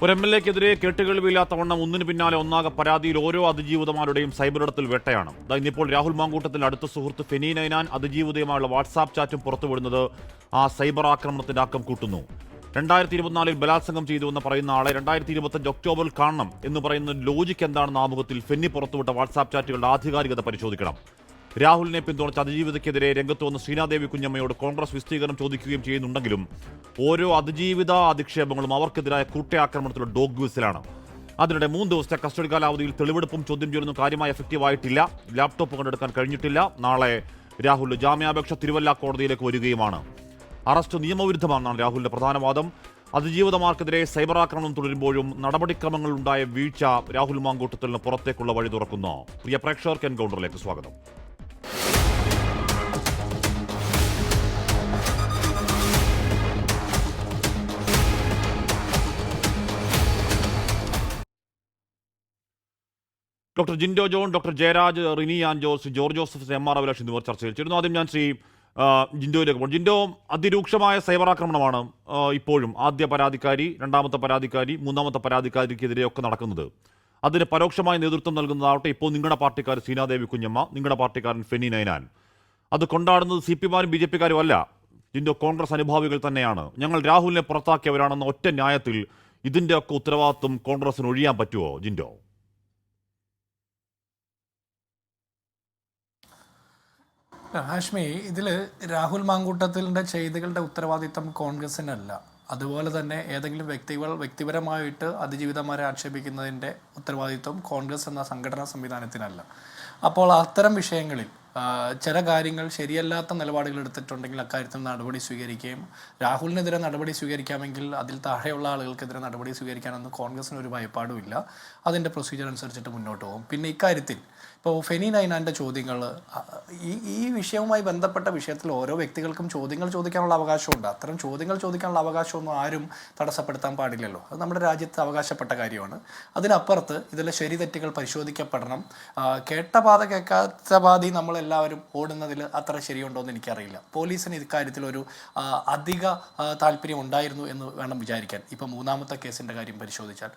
ഒരു MLA-ക്കെതിരെ കേട്ടുകേൾവിയില്ലാത്ത വണ്ണം ഒന്നിനു പിന്നാലെ ഒന്നാകെ പരാതിയിൽ ഓരോ അതിജീവിതമാരുടെയും സൈബറിടത്തിൽ വേട്ടയാണ്. ഇന്നിപ്പോൾ രാഹുൽ മാങ്കൂട്ടത്തിന്റെ അടുത്ത സുഹൃത്ത് ഫെനി നൈനാൻ അതിജീവിതയുമായുള്ള വാട്സാപ്പ് ചാറ്റും പുറത്തുവിടുന്നത് ആ സൈബർ ആക്രമണത്തിന്റെ ആക്കം കൂട്ടുന്നു. 2024 ബലാത്സംഗം ചെയ്തുവെന്ന് പറയുന്ന ആളെ 2025 ഒക്ടോബറിൽ കാണണം എന്ന് പറയുന്ന ലോജിക്ക് എന്താണെന്ന ആമുഖത്തിൽ ഫെന്നി പുറത്തുവിട്ട വാട്സാപ്പ് ചാറ്റുകളുടെ ആധികാരികത പരിശോധിക്കണം. രാഹുലിനെ പിന്തുണച്ച് അതിജീവിതയ്ക്കെതിരെ രംഗത്ത് വന്ന ശ്രീനാദേവി കുഞ്ഞമ്മയോട് കോൺഗ്രസ് വിശദീകരണം ചോദിക്കുകയും ചെയ്യുന്നുണ്ടെങ്കിലും ഓരോ അതിജീവിത അധിക്ഷേപങ്ങളും അവർക്കെതിരായ കൂട്ടയാക്രമണത്തിലുള്ള ഡോഗ് വിസിലാണ്. അതിനിടെ 3 ദിവസത്തെ കസ്റ്റഡി കാലാവധിയിൽ തെളിവെടുപ്പും ചോദ്യം ചെയ്യലൊന്നും കാര്യമായി എഫക്റ്റീവായിട്ടില്ല. ലാപ്ടോപ്പ് കണ്ടെടുക്കാൻ കഴിഞ്ഞിട്ടില്ല. നാളെ രാഹുൽ ജാമ്യാപേക്ഷ തിരുവല്ല കോടതിയിലേക്ക് വരികയുമാണ്. അറസ്റ്റ് നിയമവിരുദ്ധമാണെന്നാണ് രാഹുലിന്റെ പ്രധാന വാദം. അതിജീവിതമാർക്കെതിരെ സൈബർ ആക്രമണം തുടരുമ്പോഴും നടപടിക്രമങ്ങളുണ്ടായ വീഴ്ച രാഹുൽ മാങ്കൂട്ടത്തിന് പുറത്തേക്കുള്ള വഴി തുറക്കുന്നു. പ്രിയ പ്രേക്ഷകർക്ക് എൻകൗണ്ടറിലേക്ക് സ്വാഗതം. Doctor Jindo John, doctor Jayaraj, Rini Anjose, George Joseph, MR Abhilash എന്നിവർ ചർച്ചയിൽ ചേരുന്നു. ആദ്യം ഞാൻ ശ്രീ ജിൻഡോയിലേക്ക് പോകും. ജിൻഡോ, അതിരൂക്ഷമായ സൈബർ ആക്രമണമാണ് ഇപ്പോഴും ആദ്യ പരാതിക്കാരി, രണ്ടാമത്തെ പരാതിക്കാരി, മൂന്നാമത്തെ പരാതിക്കാരിക്കെതിരെയൊക്കെ നടക്കുന്നത്. അതിന് പരോക്ഷമായ നേതൃത്വം നൽകുന്നതാവട്ടെ ഇപ്പോൾ നിങ്ങളുടെ പാർട്ടിക്കാർ ശ്രീനാദേവി കുഞ്ഞമ്മ, നിങ്ങളുടെ പാർട്ടിക്കാരൻ ഫെനി നൈനാൻ. അത് കൊണ്ടാടുന്നത് CPമാരും BJPക്കാരും അല്ല, ജിൻഡോ, കോൺഗ്രസ് അനുഭാവികൾ തന്നെയാണ്. ഞങ്ങൾ രാഹുലിനെ പുറത്താക്കിയവരാണെന്ന ഒറ്റ ന്യായത്തിൽ ഇതിൻ്റെയൊക്കെ ഉത്തരവാദിത്വം കോൺഗ്രസിന് ഒഴിയാൻ പറ്റുമോ ജിൻഡോ? ഹാഷ്മി, ഇതിൽ രാഹുൽ മാങ്കൂട്ടത്തിൻ്റെ ചെയ്തികളുടെ ഉത്തരവാദിത്തം കോൺഗ്രസിനല്ല. അതുപോലെ തന്നെ ഏതെങ്കിലും വ്യക്തിപരമായിട്ട് അതിജീവിതന്മാരെ ആക്ഷേപിക്കുന്നതിൻ്റെ ഉത്തരവാദിത്വം കോൺഗ്രസ് എന്ന സംഘടനാ സംവിധാനത്തിനല്ല. അപ്പോൾ അത്തരം വിഷയങ്ങളിൽ ചില കാര്യങ്ങൾ ശരിയല്ലാത്ത നിലപാടുകൾ എടുത്തിട്ടുണ്ടെങ്കിൽ അക്കാര്യത്തിൽ നടപടി സ്വീകരിക്കുകയും രാഹുലിനെതിരെ നടപടി സ്വീകരിക്കാമെങ്കിൽ അതിൽ താഴെയുള്ള ആളുകൾക്കെതിരെ നടപടി സ്വീകരിക്കാനൊന്നും കോൺഗ്രസിന് ഒരു ഭയപ്പാടുമില്ല. അതിൻ്റെ പ്രൊസീജിയർ അനുസരിച്ചിട്ട് മുന്നോട്ട് പോകും. പിന്നെ ഇക്കാര്യത്തിൽ ഇപ്പോൾ ഫെനി നൈനാൻ്റെ ചോദ്യങ്ങൾ, ഈ വിഷയവുമായി ബന്ധപ്പെട്ട വിഷയത്തിൽ ഓരോ വ്യക്തികൾക്കും ചോദ്യങ്ങൾ ചോദിക്കാനുള്ള അവകാശമുണ്ട്. അത്തരം ചോദ്യങ്ങൾ ചോദിക്കാനുള്ള അവകാശമൊന്നും ആരും തടസ്സപ്പെടുത്താൻ പാടില്ലല്ലോ. അത് നമ്മുടെ രാജ്യത്ത് അവകാശപ്പെട്ട കാര്യമാണ്. അതിനപ്പുറത്ത് ഇതിലെ ശരി തെറ്റുകൾ പരിശോധിക്കപ്പെടണം. കേട്ട പാത കേൾക്കാത്ത പാതി നമ്മളെല്ലാവരും ഓടുന്നതിൽ അത്ര ശരിയുണ്ടോ എന്ന് എനിക്കറിയില്ല. പോലീസിന് ഇക്കാര്യത്തിൽ ഒരു അധിക താല്പര്യം ഉണ്ടായിരുന്നു എന്ന് വേണം വിചാരിക്കാൻ. ഇപ്പോൾ മൂന്നാമത്തെ കേസിൻ്റെ കാര്യം പരിശോധിച്ചാൽ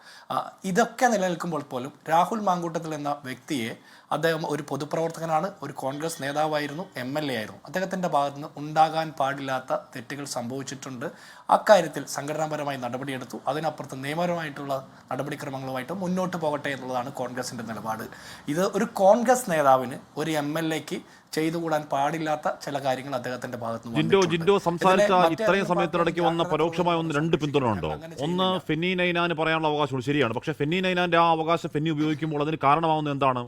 ഇതൊക്കെ നിലനിൽക്കുമ്പോൾ പോലും രാഹുൽ മാങ്കൂട്ടത്തിൽ എന്ന വ്യക്തിയെ, അദ്ദേഹം ഒരു പൊതുപ്രവർത്തകനാണ്, ഒരു കോൺഗ്രസ് നേതാവായിരുന്നു, MLA ആയിരുന്നു. അദ്ദേഹത്തിൻ്റെ ഭാഗത്ത് നിന്ന് ഉണ്ടാകാൻ പാടില്ലാത്ത തെറ്റുകൾ സംഭവിച്ചിട്ടുണ്ട്. അക്കാര്യത്തിൽ സംഘടനാപരമായി നടപടിയെടുത്തു. അതിനപ്പുറത്ത് നിയമപരമായിട്ടുള്ള നടപടിക്രമങ്ങളുമായിട്ട് മുന്നോട്ട് പോകട്ടെ എന്നുള്ളതാണ് കോൺഗ്രസിൻ്റെ നിലപാട്. ഇത് ഒരു കോൺഗ്രസ് നേതാവിന്, ഒരു MLA-ക്ക് ചെയ്തുകൂടാൻ പാടില്ലാത്ത ചില കാര്യങ്ങൾ അദ്ദേഹത്തിന്റെ ഭാഗത്ത് നിന്ന്. ജിൻഡോ സംസാരിച്ച ഇത്രയും സമയത്തിനിടയ്ക്ക് വന്ന പരോക്ഷമായ രണ്ട് പിന്തുണ ഉണ്ടോ? ഒന്ന്, ഫെനി നൈനാന് പറയാനുള്ള അവകാശമുണ്ട്, ശരിയാണ്. പക്ഷേ ഫെനി നൈനാന്റെ ആ അവകാശം ഫെനി ഉപയോഗിക്കുമ്പോൾ അതിന് കാരണമാവുന്നത് എന്താണ്?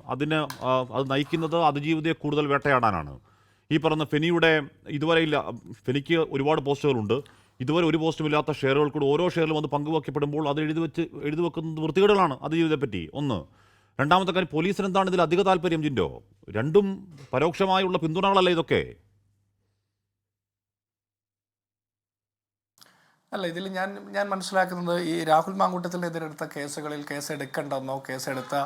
അത് നയിക്കുന്നത് അതിജീവിതയെ കൂടുതൽ വേട്ടയാടാനാണ്. ഈ പറഞ്ഞ ഫെനിയുടെ ഇതുവരെ ഇല്ല, ഫെനിക്ക് ഒരുപാട് പോസ്റ്റുകളുണ്ട്, ഇതുവരെ ഒരു പോസ്റ്റുമില്ലാത്ത ഷെയറുകൾ കൂടെ ഓരോ ഷെയറിലും അത് പങ്കുവയ്ക്കപ്പെടുമ്പോൾ അത് എഴുതി വെക്കുന്നത് വൃത്തികേടുകളാണ് അതിജീവിതത്തെ പറ്റി. ഒന്ന്. രണ്ടാമത്തെ കാര്യം, പോലീസിന് എന്താണ് ഇതിൽ അധിക താല്പര്യം ജിൻഡോ? രണ്ടും പരോക്ഷമായുള്ള പിന്തുണകളല്ല ഇതൊക്കെ? അല്ല, ഇതിൽ ഞാൻ മനസ്സിലാക്കുന്നത് ഈ രാഹുൽ മാങ്കൂട്ടത്തിനെതിരെടുത്ത കേസുകളിൽ കേസ് എടുക്കണ്ടെന്നോ കേസെടുത്ത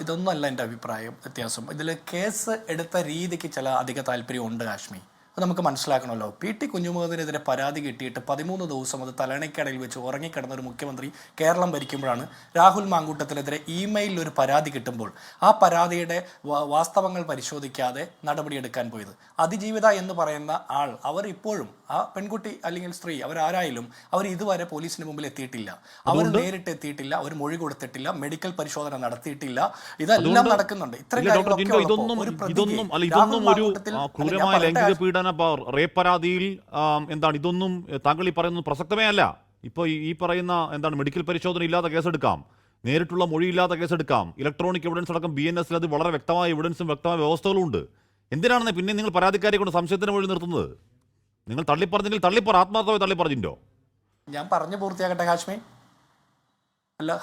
ഇതൊന്നും അല്ല എൻ്റെ അഭിപ്രായം. വ്യത്യാസം ഇതിൽ കേസ് എടുത്ത രീതിക്ക് ചില അധിക താല്പര്യമുണ്ട് കാശ്മീർ. അത് നമുക്ക് മനസ്സിലാക്കണമല്ലോ. PT കുഞ്ഞുമുഹമ്മദിനെതിരെ പരാതി കിട്ടിയിട്ട് 13 ദിവസം അത് തലയണയ്ക്കടയിൽ വെച്ച് ഉറങ്ങിക്കിടന്ന ഒരു മുഖ്യമന്ത്രി കേരളം ഭരിക്കുമ്പോഴാണ് രാഹുൽ മാങ്കൂട്ടത്തിനെതിരെ ഇമെയിലിൽ ഒരു പരാതി കിട്ടുമ്പോൾ ആ പരാതിയുടെ വാസ്തവങ്ങൾ പരിശോധിക്കാതെ നടപടിയെടുക്കാൻ പോയത്. അതിജീവിത എന്ന് പറയുന്ന ആൾ, അവർ ഇപ്പോഴും, ആ പെൺകുട്ടി അല്ലെങ്കിൽ സ്ത്രീ, അവരാരായാലും അവർ ഇതുവരെ പോലീസിന് മുമ്പിൽ എത്തിയിട്ടില്ല. അവർ നേരിട്ട് എത്തിയിട്ടില്ല, അവർ മൊഴി കൊടുത്തിട്ടില്ല, മെഡിക്കൽ പരിശോധന നടത്തിയിട്ടില്ല. ഇതെല്ലാം നടക്കുന്നുണ്ട്. ഇത്തരം റേപ്പ് പരാതിയിൽ എന്താണ് ഇതൊന്നും താങ്കൾ ഈ പറയുന്നത് പ്രസക്തമേ അല്ല. ഇപ്പോൾ ഈ പറയുന്ന എന്താണ് മെഡിക്കൽ പരിശോധന ഇല്ലാത്ത കേസെടുക്കാം, നേരിട്ടുള്ള മൊഴിയില്ലാത്ത കേസെടുക്കാം, ഇലക്ട്രോണിക് എവിഡൻസ് അടക്കം BNS അത് വളരെ വ്യക്തമായ എവിഡൻസും വ്യക്തമായ വ്യവസ്ഥകളും ഉണ്ട്. എന്തിനാണെന്ന് പിന്നെ നിങ്ങൾ പരാതിക്കാരെ കൊണ്ട് സംശയത്തിന് മൊഴി നിർത്തുന്നത്? നിങ്ങൾ തള്ളിപ്പറഞ്ഞെങ്കിൽ തള്ളിപ്പറ, ആത്മാർത്ഥമായി തള്ളിപ്പറഞ്ഞിട്ടോ. ഞാൻ പറഞ്ഞു പൂർത്തിയാക്കട്ടെ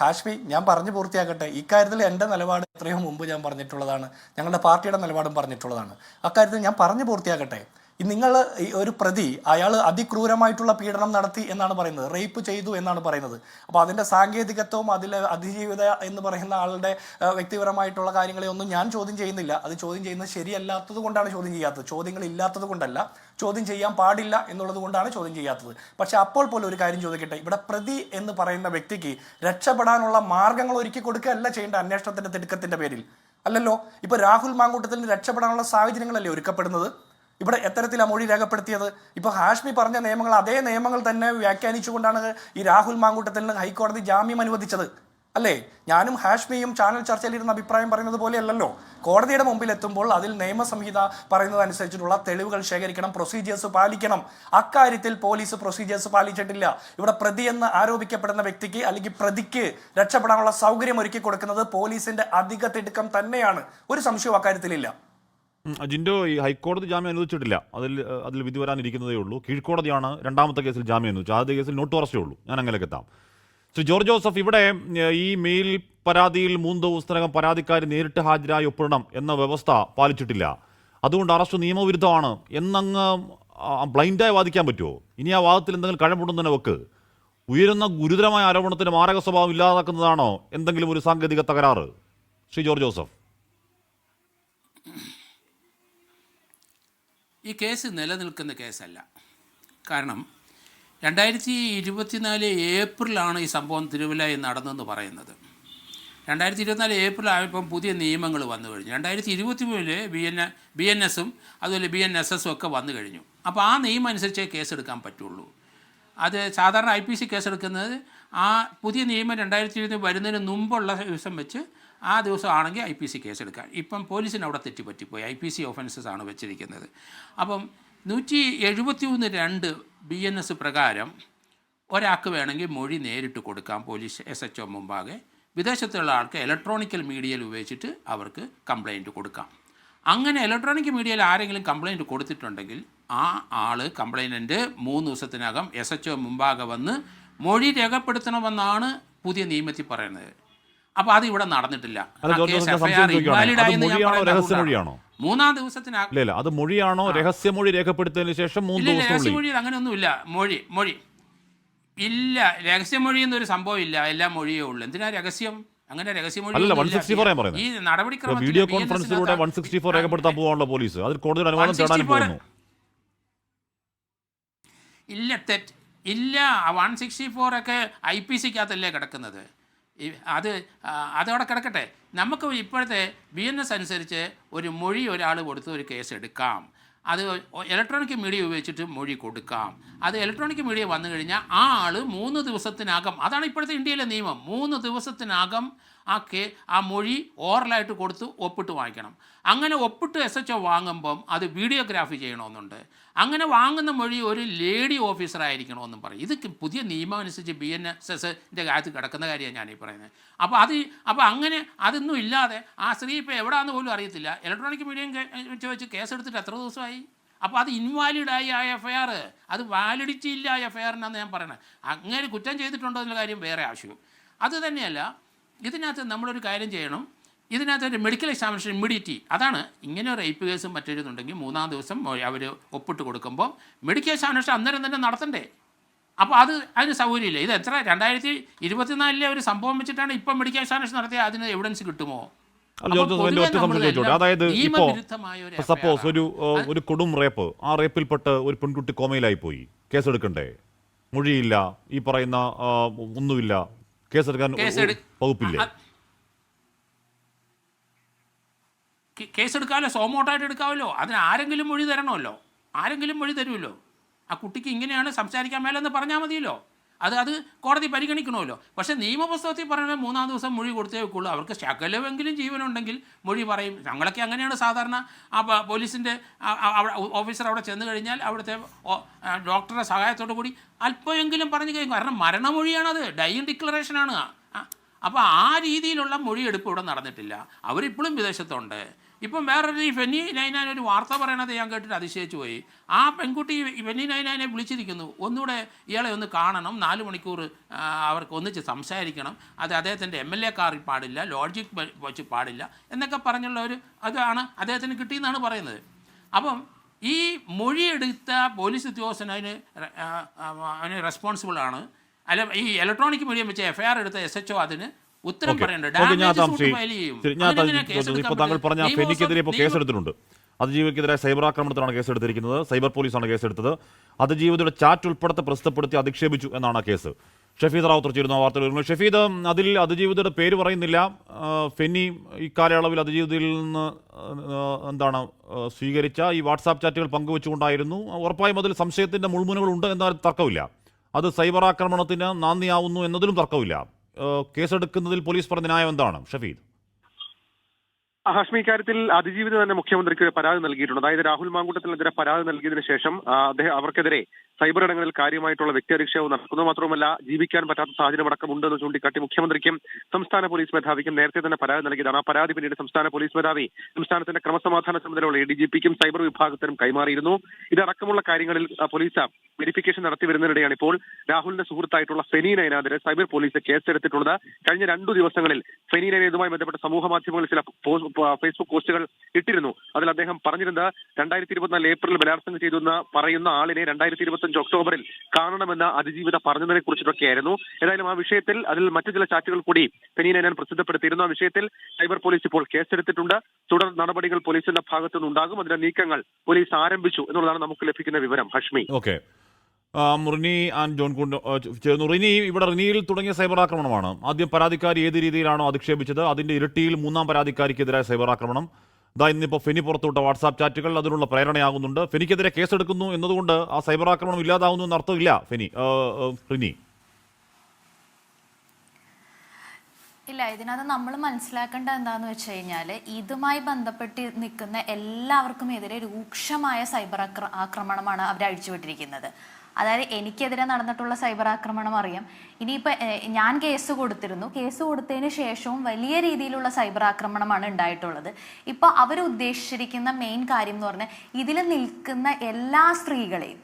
ഹാഷ്മി, ഞാൻ പറഞ്ഞു പൂർത്തിയാക്കട്ടെ. ഇക്കാര്യത്തിൽ എൻ്റെ നിലപാട് എത്രയോ മുമ്പ് ഞാൻ പറഞ്ഞിട്ടുള്ളതാണ്, ഞങ്ങളുടെ പാർട്ടിയുടെ നിലപാടും പറഞ്ഞിട്ടുള്ളതാണ്. അക്കാര്യത്തിൽ ഞാൻ പറഞ്ഞു പൂർത്തിയാക്കട്ടെ. നിങ്ങൾ ഒരു പ്രതി, അയാൾ അതിക്രൂരമായിട്ടുള്ള പീഡനം നടത്തി എന്നാണ് പറയുന്നത്, റേപ്പ് ചെയ്തു എന്നാണ് പറയുന്നത്. അപ്പോൾ അതിൻ്റെ സാങ്കേതികത്വവും അതിലെ അതിജീവിത എന്ന് പറയുന്ന ആളുടെ വ്യക്തിപരമായിട്ടുള്ള കാര്യങ്ങളെ ഒന്നും ഞാൻ ചോദ്യം ചെയ്യുന്നില്ല. അത് ചോദ്യം ചെയ്യുന്നത് ശരിയല്ലാത്തത് കൊണ്ടാണ് ചോദ്യം ചെയ്യാത്തത്, ചോദ്യങ്ങൾ ഇല്ലാത്തത് കൊണ്ടല്ല. ചോദ്യം ചെയ്യാൻ പാടില്ല എന്നുള്ളത് കൊണ്ടാണ് ചോദ്യം ചെയ്യാത്തത്. പക്ഷെ അപ്പോൾ പോലും ഒരു കാര്യം ചോദിക്കട്ടെ, ഇവിടെ പ്രതി എന്ന് പറയുന്ന വ്യക്തിക്ക് രക്ഷപ്പെടാനുള്ള മാർഗങ്ങൾ ഒരുക്കി കൊടുക്കുകയല്ല ചെയ്യേണ്ട അന്വേഷണത്തിന്റെ തിടുക്കത്തിന്റെ പേരിൽ, അല്ലല്ലോ. ഇപ്പൊ രാഹുൽ മാങ്കൂട്ടത്തിന് രക്ഷപ്പെടാനുള്ള സാഹചര്യങ്ങളല്ലേ ഒരുക്കപ്പെടുന്നത്? ഇവിടെ എത്തരത്തിലാണ് മൊഴി രേഖപ്പെടുത്തിയത്? ഇപ്പോൾ ഹാഷ്മി പറഞ്ഞ നിയമങ്ങൾ, അതേ നിയമങ്ങൾ തന്നെ വ്യാഖ്യാനിച്ചുകൊണ്ടാണ് ഈ രാഹുൽ മാങ്കൂട്ടത്തിന് ഹൈക്കോടതി ജാമ്യം അനുവദിച്ചത്, അല്ലേ? ഞാനും ഹാഷ്മിയും ചാനൽ ചർച്ചയിലിരുന്ന അഭിപ്രായം പറയുന്നത് പോലെയല്ലല്ലോ. കോടതിയുടെ മുമ്പിൽ എത്തുമ്പോൾ അതിൽ നിയമസംഹിത പറയുന്നതനുസരിച്ചിട്ടുള്ള തെളിവുകൾ ശേഖരിക്കണം, പ്രൊസീജിയേഴ്സ് പാലിക്കണം. അക്കാര്യത്തിൽ പോലീസ് പ്രൊസീജിയേഴ്സ് പാലിച്ചിട്ടില്ല. ഇവിടെ പ്രതി എന്ന് ആരോപിക്കപ്പെടുന്ന വ്യക്തിക്ക് അല്ലെങ്കിൽ പ്രതിക്ക് രക്ഷപ്പെടാനുള്ള സൗകര്യം ഒരുക്കി കൊടുക്കുന്നത് പോലീസിന്റെ അധിക തിടുക്കം തന്നെയാണ്. ഒരു സംശയവും അക്കാര്യത്തിലില്ല. ജിൻഡോ, ഈ ഹൈക്കോടതി ജാമ്യം അനുവദിച്ചിട്ടില്ല. അതിൽ വിധി വരാനിരിക്കുന്നതേ ഉള്ളൂ. കീഴ്ക്കോടതിയാണ് രണ്ടാമത്തെ കേസിൽ ജാമ്യം അനുവദിച്ചത്. ആദ്യ കേസിൽ നോട്ട് അറസ്റ്റേ ഉള്ളൂ. ഞാൻ അങ്ങനെയൊക്കെ എത്താം. ശ്രീ ജോർജ് ജോസഫ്, ഇവിടെ ഈ മെയിൽ പരാതിയിൽ 3 ദിവസത്തിനകം പരാതിക്കാരി നേരിട്ട് ഹാജരായി ഒപ്പിടണം എന്ന വ്യവസ്ഥ പാലിച്ചിട്ടില്ല. അതുകൊണ്ട് അറസ്റ്റ് നിയമവിരുദ്ധമാണ് എന്നങ്ങ് ബ്ലൈൻഡായി വാദിക്കാൻ പറ്റുമോ? ഇനി ആ വാദത്തിൽ എന്തെങ്കിലും കഴമ്പുണ്ടെന്ന് വെക്ക്. ഉയരുന്ന ഗുരുതരമായ ആരോപണത്തിന് മാരക സ്വഭാവം ഇല്ലാതാക്കുന്നതാണോ എന്തെങ്കിലും ഒരു സാങ്കേതിക തകരാറ്? Shri George Joseph. ഈ കേസ് നിലനിൽക്കുന്ന കേസല്ല. കാരണം 2024 ഏപ്രിലാണ് ഈ സംഭവം തിരുവല്ലയിൽ നടന്നെന്ന് പറയുന്നത്. 2024 ഏപ്രിൽ ആയപ്പം പുതിയ നിയമങ്ങൾ വന്നു കഴിഞ്ഞു. 2023 BNSഉം അതുപോലെ BNSSഉം ഒക്കെ വന്നു കഴിഞ്ഞു. അപ്പോൾ ആ നിയമം അനുസരിച്ചേ കേസെടുക്കാൻ പറ്റുള്ളൂ. അത് സാധാരണ IPC കേസെടുക്കുന്നത് ആ പുതിയ നിയമം 2020 വരുന്നതിന് മുമ്പുള്ള ദിവസം വെച്ച് ആ ദിവസം ആണെങ്കിൽ IPC കേസെടുക്കാം. ഇപ്പം പോലീസിന് അവിടെ തെറ്റിപ്പറ്റിപ്പോയി. IPC ഓഫൻസസ് ആണ് വെച്ചിരിക്കുന്നത്. അപ്പം 173(2) BNS പ്രകാരം ഒരാൾക്ക് വേണമെങ്കിൽ മൊഴി നേരിട്ട് കൊടുക്കാം പോലീസ് SHO മുമ്പാകെ. വിദേശത്തുള്ള ആൾക്ക് ഇലക്ട്രോണിക്കൽ മീഡിയയിൽ ഉപയോഗിച്ചിട്ട് അവർക്ക് കംപ്ലയിൻറ്റ് കൊടുക്കാം. അങ്ങനെ ഇലക്ട്രോണിക് മീഡിയയിൽ ആരെങ്കിലും കംപ്ലയിൻറ്റ് കൊടുത്തിട്ടുണ്ടെങ്കിൽ ആ ആൾ കംപ്ലയിനൻ്റ് 3 ദിവസത്തിനകം SHO മുമ്പാകെ വന്ന് മൊഴി രേഖപ്പെടുത്തണമെന്നാണ് പുതിയ നിയമത്തിൽ പറയുന്നത്. അപ്പോൾ അത് ഇവിടെ നടന്നിട്ടില്ല. മൂന്നാം ദിവസത്തിനകം അത് മൊഴിയാണോ രഹസ്യമൊഴി രേഖപ്പെടുത്തിയതിനു ശേഷം 3 ദിവസം? രഹസ്യമൊഴി അങ്ങനെയൊന്നുമില്ല. മൊഴി ഇല്ല, രഹസ്യമൊഴി എന്നൊരു സംഭവം ഇല്ല. എല്ലാ മൊഴിയേ ഉള്ളൂ. എന്തിനാ രഹസ്യം? അങ്ങനെ രഹസ്യമൊഴി ഈ നടപടിക്രമം വീഡിയോ കോൺഫറൻസിലൂടെ 164 രേഖപ്പെടുത്താൻ പോകാനുള്ള പോലീസ് അതിൽ കോടതിയുടെ അനുവാദം തേടാൻ പോകുന്നു. ഇല്ല, ഇല്ല. 164 ഒക്കെ IPCക്കകത്തല്ലേ കിടക്കുന്നത്. അതവിടെ കിടക്കട്ടെ. നമുക്ക് ഇപ്പോഴത്തെ BNS അനുസരിച്ച് ഒരു മൊഴി ഒരാൾ കൊടുത്ത് ഒരു കേസ് എടുക്കാം. അത് ഇലക്ട്രോണിക് മീഡിയ ഉപയോഗിച്ചിട്ട് മൊഴി കൊടുക്കാം. അത് ഇലക്ട്രോണിക് മീഡിയ വന്നു കഴിഞ്ഞാൽ ആ ആൾ 3 ദിവസത്തിനകം, അതാണ് ഇപ്പോഴത്തെ ഇന്ത്യയിലെ നിയമം, 3 ദിവസത്തിനകം ആ മൊഴി ഓറലായിട്ട് കൊടുത്ത് ഒപ്പിട്ട് വാങ്ങിക്കണം. അങ്ങനെ ഒപ്പിട്ട് SHO വാങ്ങുമ്പം അത് വീഡിയോഗ്രാഫി ചെയ്യണമെന്നുണ്ട്. അങ്ങനെ വാങ്ങുന്ന മൊഴി ഒരു ലേഡി ഓഫീസറായിരിക്കണമെന്നും പറയും. ഇത് പുതിയ നിയമം അനുസരിച്ച് BNSSൻ്റെ കാര്യത്തിൽ കിടക്കുന്ന കാര്യമാണ് ഞാനീ പറയുന്നത്. അപ്പോൾ അങ്ങനെ അതൊന്നും ഇല്ലാതെ ആ സ്ത്രീ ഇപ്പോൾ എവിടെയാണെന്ന് പോലും അറിയത്തില്ല. ഇലക്ട്രോണിക് മീഡിയം വെച്ച് കേസെടുത്തിട്ട് എത്ര ദിവസമായി? അപ്പോൾ അത് ഇൻവാലിഡായി ആ FIR, അത് വാലിഡിറ്റി ഇല്ല ആ FIR-നാണ് ഞാൻ പറയുന്നത്. അങ്ങനെ കുറ്റം ചെയ്തിട്ടുണ്ടോ എന്നുള്ള കാര്യം വേറെ ആവശ്യം. അതുതന്നെയല്ല, ഇതിനകത്ത് നമ്മളൊരു കാര്യം ചെയ്യണം. ഇതിനകത്ത് ഒരു മെഡിക്കൽ എക്സാമിനേഷൻ ഇമ്മീഡിയറ്റ്, അതാണ് ഇങ്ങനെ റേപ്പ് കേസും മറ്റൊരുന്നുണ്ടെങ്കിൽ 3-ാം ദിവസം അവർ ഒപ്പിട്ട് കൊടുക്കുമ്പോൾ മെഡിക്കൽ എക്സാമിനേഷൻ അന്നേരം തന്നെ നടത്തണ്ടേ? അപ്പോൾ അതിന് സൗകര്യമില്ല. ഇത് എത്ര 2024 ഒരു സംഭവം വെച്ചിട്ടാണ് ഇപ്പം മെഡിക്കൽ എക്സാമിനേഷൻ നടത്തിയ അതിന് എവിഡൻസ് കിട്ടുമോ? അതായത് സപ്പോസ് ഒരു കൊടും റേപ്പ്, ആ റേപ്പിൽപ്പെട്ട് ഒരു പെൺകുട്ടി കോമയിലായി പോയി, കേസെടുക്കണ്ടേ? മൊഴിയില്ല, ഈ പറയുന്ന ഒന്നുമില്ല, കേസെടുക്കാൻ വകുപ്പില്ലേ? കേസെടുക്കാമല്ലോ, സോമോട്ടായിട്ട് എടുക്കാമല്ലോ. അതിന് ആരെങ്കിലും മൊഴി തരണമല്ലോ, ആരെങ്കിലും മൊഴി തരുമല്ലോ. ആ കുട്ടിക്ക് ഇങ്ങനെയാണ് സംസാരിക്കാൻ മേലെന്ന് പറഞ്ഞാൽ മതിയല്ലോ. അത് കോടതി പരിഗണിക്കണമല്ലോ. പക്ഷേ നിയമപുസ്തകത്തിൽ പറയുന്നത് 3-ാം ദിവസം മൊഴി കൊടുത്തേ വെക്കുള്ളൂ. അവർക്ക് ശകലമെങ്കിലും ജീവനുണ്ടെങ്കിൽ മൊഴി പറയും. ഞങ്ങളൊക്കെ അങ്ങനെയാണ് സാധാരണ. ആ പോലീസിൻ്റെ ഓഫീസർ അവിടെ ചെന്ന് കഴിഞ്ഞാൽ അവിടുത്തെ ഡോക്ടറുടെ സഹായത്തോടു കൂടി അല്പമെങ്കിലും പറഞ്ഞു കഴിയും. കാരണം മരണമൊഴിയാണത്, ഡൈയിങ് ഡിക്ലറേഷനാണ്. അപ്പോൾ ആ രീതിയിലുള്ള മൊഴിയെടുപ്പ് ഇവിടെ നടന്നിട്ടില്ല. അവരിപ്പോഴും വിദേശത്തുണ്ട്. ഇപ്പം വേറൊരു ഫെന്നി നൈനാൻ ഒരു വാർത്ത പറയണത് ഞാൻ കേട്ടിട്ട് അതിശയിച്ചു പോയി. ആ പെൺകുട്ടി ഫെന്നി നൈനാനെ വിളിച്ചിരിക്കുന്നു, ഒന്നുകൂടെ ഇയാളെ ഒന്ന് കാണണം, 4 മണിക്കൂർ അവർക്ക് ഒന്നിച്ച് സംസാരിക്കണം, അത് അദ്ദേഹത്തിൻ്റെ MLA കാറിൽ പാടില്ല, ലോഡ്ജിൽ വെച്ച് പാടില്ല എന്നൊക്കെ പറഞ്ഞുള്ള അതാണ് അദ്ദേഹത്തിന് കിട്ടിയെന്നാണ് പറയുന്നത്. അപ്പം ഈ മൊഴിയെടുത്ത പോലീസ് ഉദ്യോഗസ്ഥൻ അതിന് റെസ്പോൺസിബിളാണ്. അല്ല, ഈ ഇലക്ട്രോണിക് മീഡിയം വെച്ച് FIR എടുത്ത SHO അതിന് ഉത്തരം പറയേണ്ടത്. താങ്കൾ പറഞ്ഞ ഫെനിക്കെതിരെ ഇപ്പോൾ കേസെടുത്തിട്ടുണ്ട്. അതിജീവിതയ്ക്കെതിരായ സൈബർ ആക്രമണത്തിലാണ് കേസെടുത്തിരിക്കുന്നത്. സൈബർ പോലീസാണ് കേസെടുത്തത്. അതിജീവിതയുടെ ചാറ്റ് ഉൾപ്പെടെ പ്രസിദ്ധപ്പെടുത്തി അധിക്ഷേപിച്ചു എന്നാണ് കേസ്. ഷഫീദ് റാവുത്തർ ചേരുന്ന വാർത്തകൾ. ഷഫീദ്, അതിൽ അതിജീവിതയുടെ പേര് പറയുന്നില്ല. ഫെന്നി ഇക്കാലയളവിൽ അതിജീവിതയിൽ നിന്ന് സ്വീകരിച്ച ഈ വാട്സാപ്പ് ചാറ്റുകൾ പങ്കുവെച്ചുകൊണ്ടായിരുന്നു. ഉറപ്പായും അതിൽ സംശയത്തിന്റെ മുൾമുനകളുണ്ട് എന്നാൽ തർക്കമില്ല. അത് സൈബർ ആക്രമണത്തിന് നാന്ദിയാവുന്നു എന്നതിലും തർക്കമില്ല. കേസെടുക്കുന്നതിൽ പോലീസ് പറഞ്ഞ ന്യായം എന്താണ് ഷഫീദ്? ഹാഷ്മി, ഇക്കാര്യത്തിൽ അതിജീവിത തന്നെ മുഖ്യമന്ത്രിക്ക് ഒരു പരാതി നൽകിയിട്ടുണ്ട്. അതായത് രാഹുൽ മാങ്കൂട്ടത്തിനെതിരെ പരാതി നൽകിയതിനു ശേഷം അവർക്കെതിരെ സൈബർ ഇടങ്ങളിൽ കാര്യമായിട്ടുള്ള വ്യക്തി അധിക്ഷേപം നടക്കുന്നു. മാത്രമല്ല, ജീവിക്കാൻ പറ്റാത്ത സാഹചര്യം അടക്കമുണ്ടെന്ന് ചൂണ്ടിക്കാട്ടി മുഖ്യമന്ത്രിക്കും സംസ്ഥാന പോലീസ് മേധാവിക്കും നേരത്തെ തന്നെ പരാതി നൽകിയതാണ്. ആ പരാതി പിന്നീട് സംസ്ഥാന പോലീസ് മേധാവി സംസ്ഥാനത്തിന്റെ ക്രമസമാധാന ചുമതലയുള്ള ADGPക്കും സൈബർ വിഭാഗത്തിനും കൈമാറിയിരുന്നു. ഇതടക്കമുള്ള കാര്യങ്ങളിൽ പോലീസ് വെരിഫിക്കേഷൻ നടത്തി വരുന്നതിനിടെയാണ് ഇപ്പോൾ രാഹുലിന്റെ സുഹൃത്തായിട്ടുള്ള ഫെനി നൈനാനെതിരെ സൈബർ പോലീസ് കേസെടുത്തിട്ടുള്ളത്. കഴിഞ്ഞ 2 ദിവസങ്ങളിൽ ഫെനി നൈന ഇതുമായി ബന്ധപ്പെട്ട സമൂഹ മാധ്യമങ്ങളിൽ ചില ഫേസ്ബുക്ക് പോസ്റ്റുകൾ ഇട്ടിരുന്നു. അതിൽ അദ്ദേഹം പറഞ്ഞിരുന്നത് 2024 ഏപ്രിൽ ബലാത്സംഗം ചെയ്തു എന്ന് പറയുന്ന ആളിനെ 2025 ഒക്ടോബറിൽ കാണണമെന്ന് അതിജീവിത പറഞ്ഞതിനെ കുറിച്ചിട്ടൊക്കെയായിരുന്നു. ഏതായാലും ആ വിഷയത്തിൽ അതിൽ മറ്റു ചില ചാറ്റുകൾ കൂടി ഫെനി നൈനാൻ പ്രസിദ്ധപ്പെടുത്തിയിരുന്നു. ആ വിഷയത്തിൽ സൈബർ പോലീസ് ഇപ്പോൾ കേസെടുത്തിട്ടുണ്ട്. തുടർ നടപടികൾ പോലീസിന്റെ ഭാഗത്തുനിന്ന് ഉണ്ടാകും. അതിന്റെ നീക്കങ്ങൾ പോലീസ് ആരംഭിച്ചു എന്നുള്ളതാണ് നമുക്ക് ലഭിക്കുന്ന വിവരം. Hashmi, okay. Rini and John കുണ്ട് ചേർന്നു. റിനി, ഇവിടെ റിനിയിൽ തുടങ്ങിയ സൈബർ ആക്രമണമാണ്. ആദ്യം പരാതിക്കാരി ഏത് രീതിയിലാണോ അധിക്ഷേപിച്ചത് അതിന്റെ ഇരട്ടിയിൽ 3ാം പരാതിക്കാരിക്കെതിരായ സൈബർ ആക്രമണം. ഇന്നിപ്പോൾ ഫെനി പുറത്തുവിട്ട വാട്സാപ്പ് ചാറ്റുകൾ അതിനുള്ള പ്രേരണയാകുന്നുണ്ട്. ഫെനിക്കെതിരെ കേസെടുക്കുന്നു എന്നതുകൊണ്ട് ആ സൈബർ ആക്രമണം ഇല്ലാതാവുന്നു എന്ന അർത്ഥമില്ല റിനി. ഇല്ല, ഇതിനകത്ത് നമ്മൾ മനസ്സിലാക്കേണ്ട എന്താണെന്ന് വെച്ച് കഴിഞ്ഞാൽ ഇതുമായി ബന്ധപ്പെട്ട് നിൽക്കുന്ന എല്ലാവർക്കും എതിരെ രൂക്ഷമായ സൈബർ ആക്രമണമാണ് അവർ അഴിച്ചുവിട്ടിരിക്കുന്നത്. അതായത് എനിക്കെതിരെ നടന്നിട്ടുള്ള സൈബർ ആക്രമണം അറിയാം. ഇനിയിപ്പോൾ ഞാൻ കേസ് കൊടുത്തിരുന്നു. കേസ് കൊടുത്തതിന് ശേഷവും വലിയ രീതിയിലുള്ള സൈബർ ആക്രമണമാണ് ഉണ്ടായിട്ടുള്ളത്. ഇപ്പോൾ അവർ ഉദ്ദേശിച്ചിരിക്കുന്ന മെയിൻ കാര്യം എന്ന് പറഞ്ഞാൽ ഇതിൽ നിൽക്കുന്ന എല്ലാ സ്ത്രീകളെയും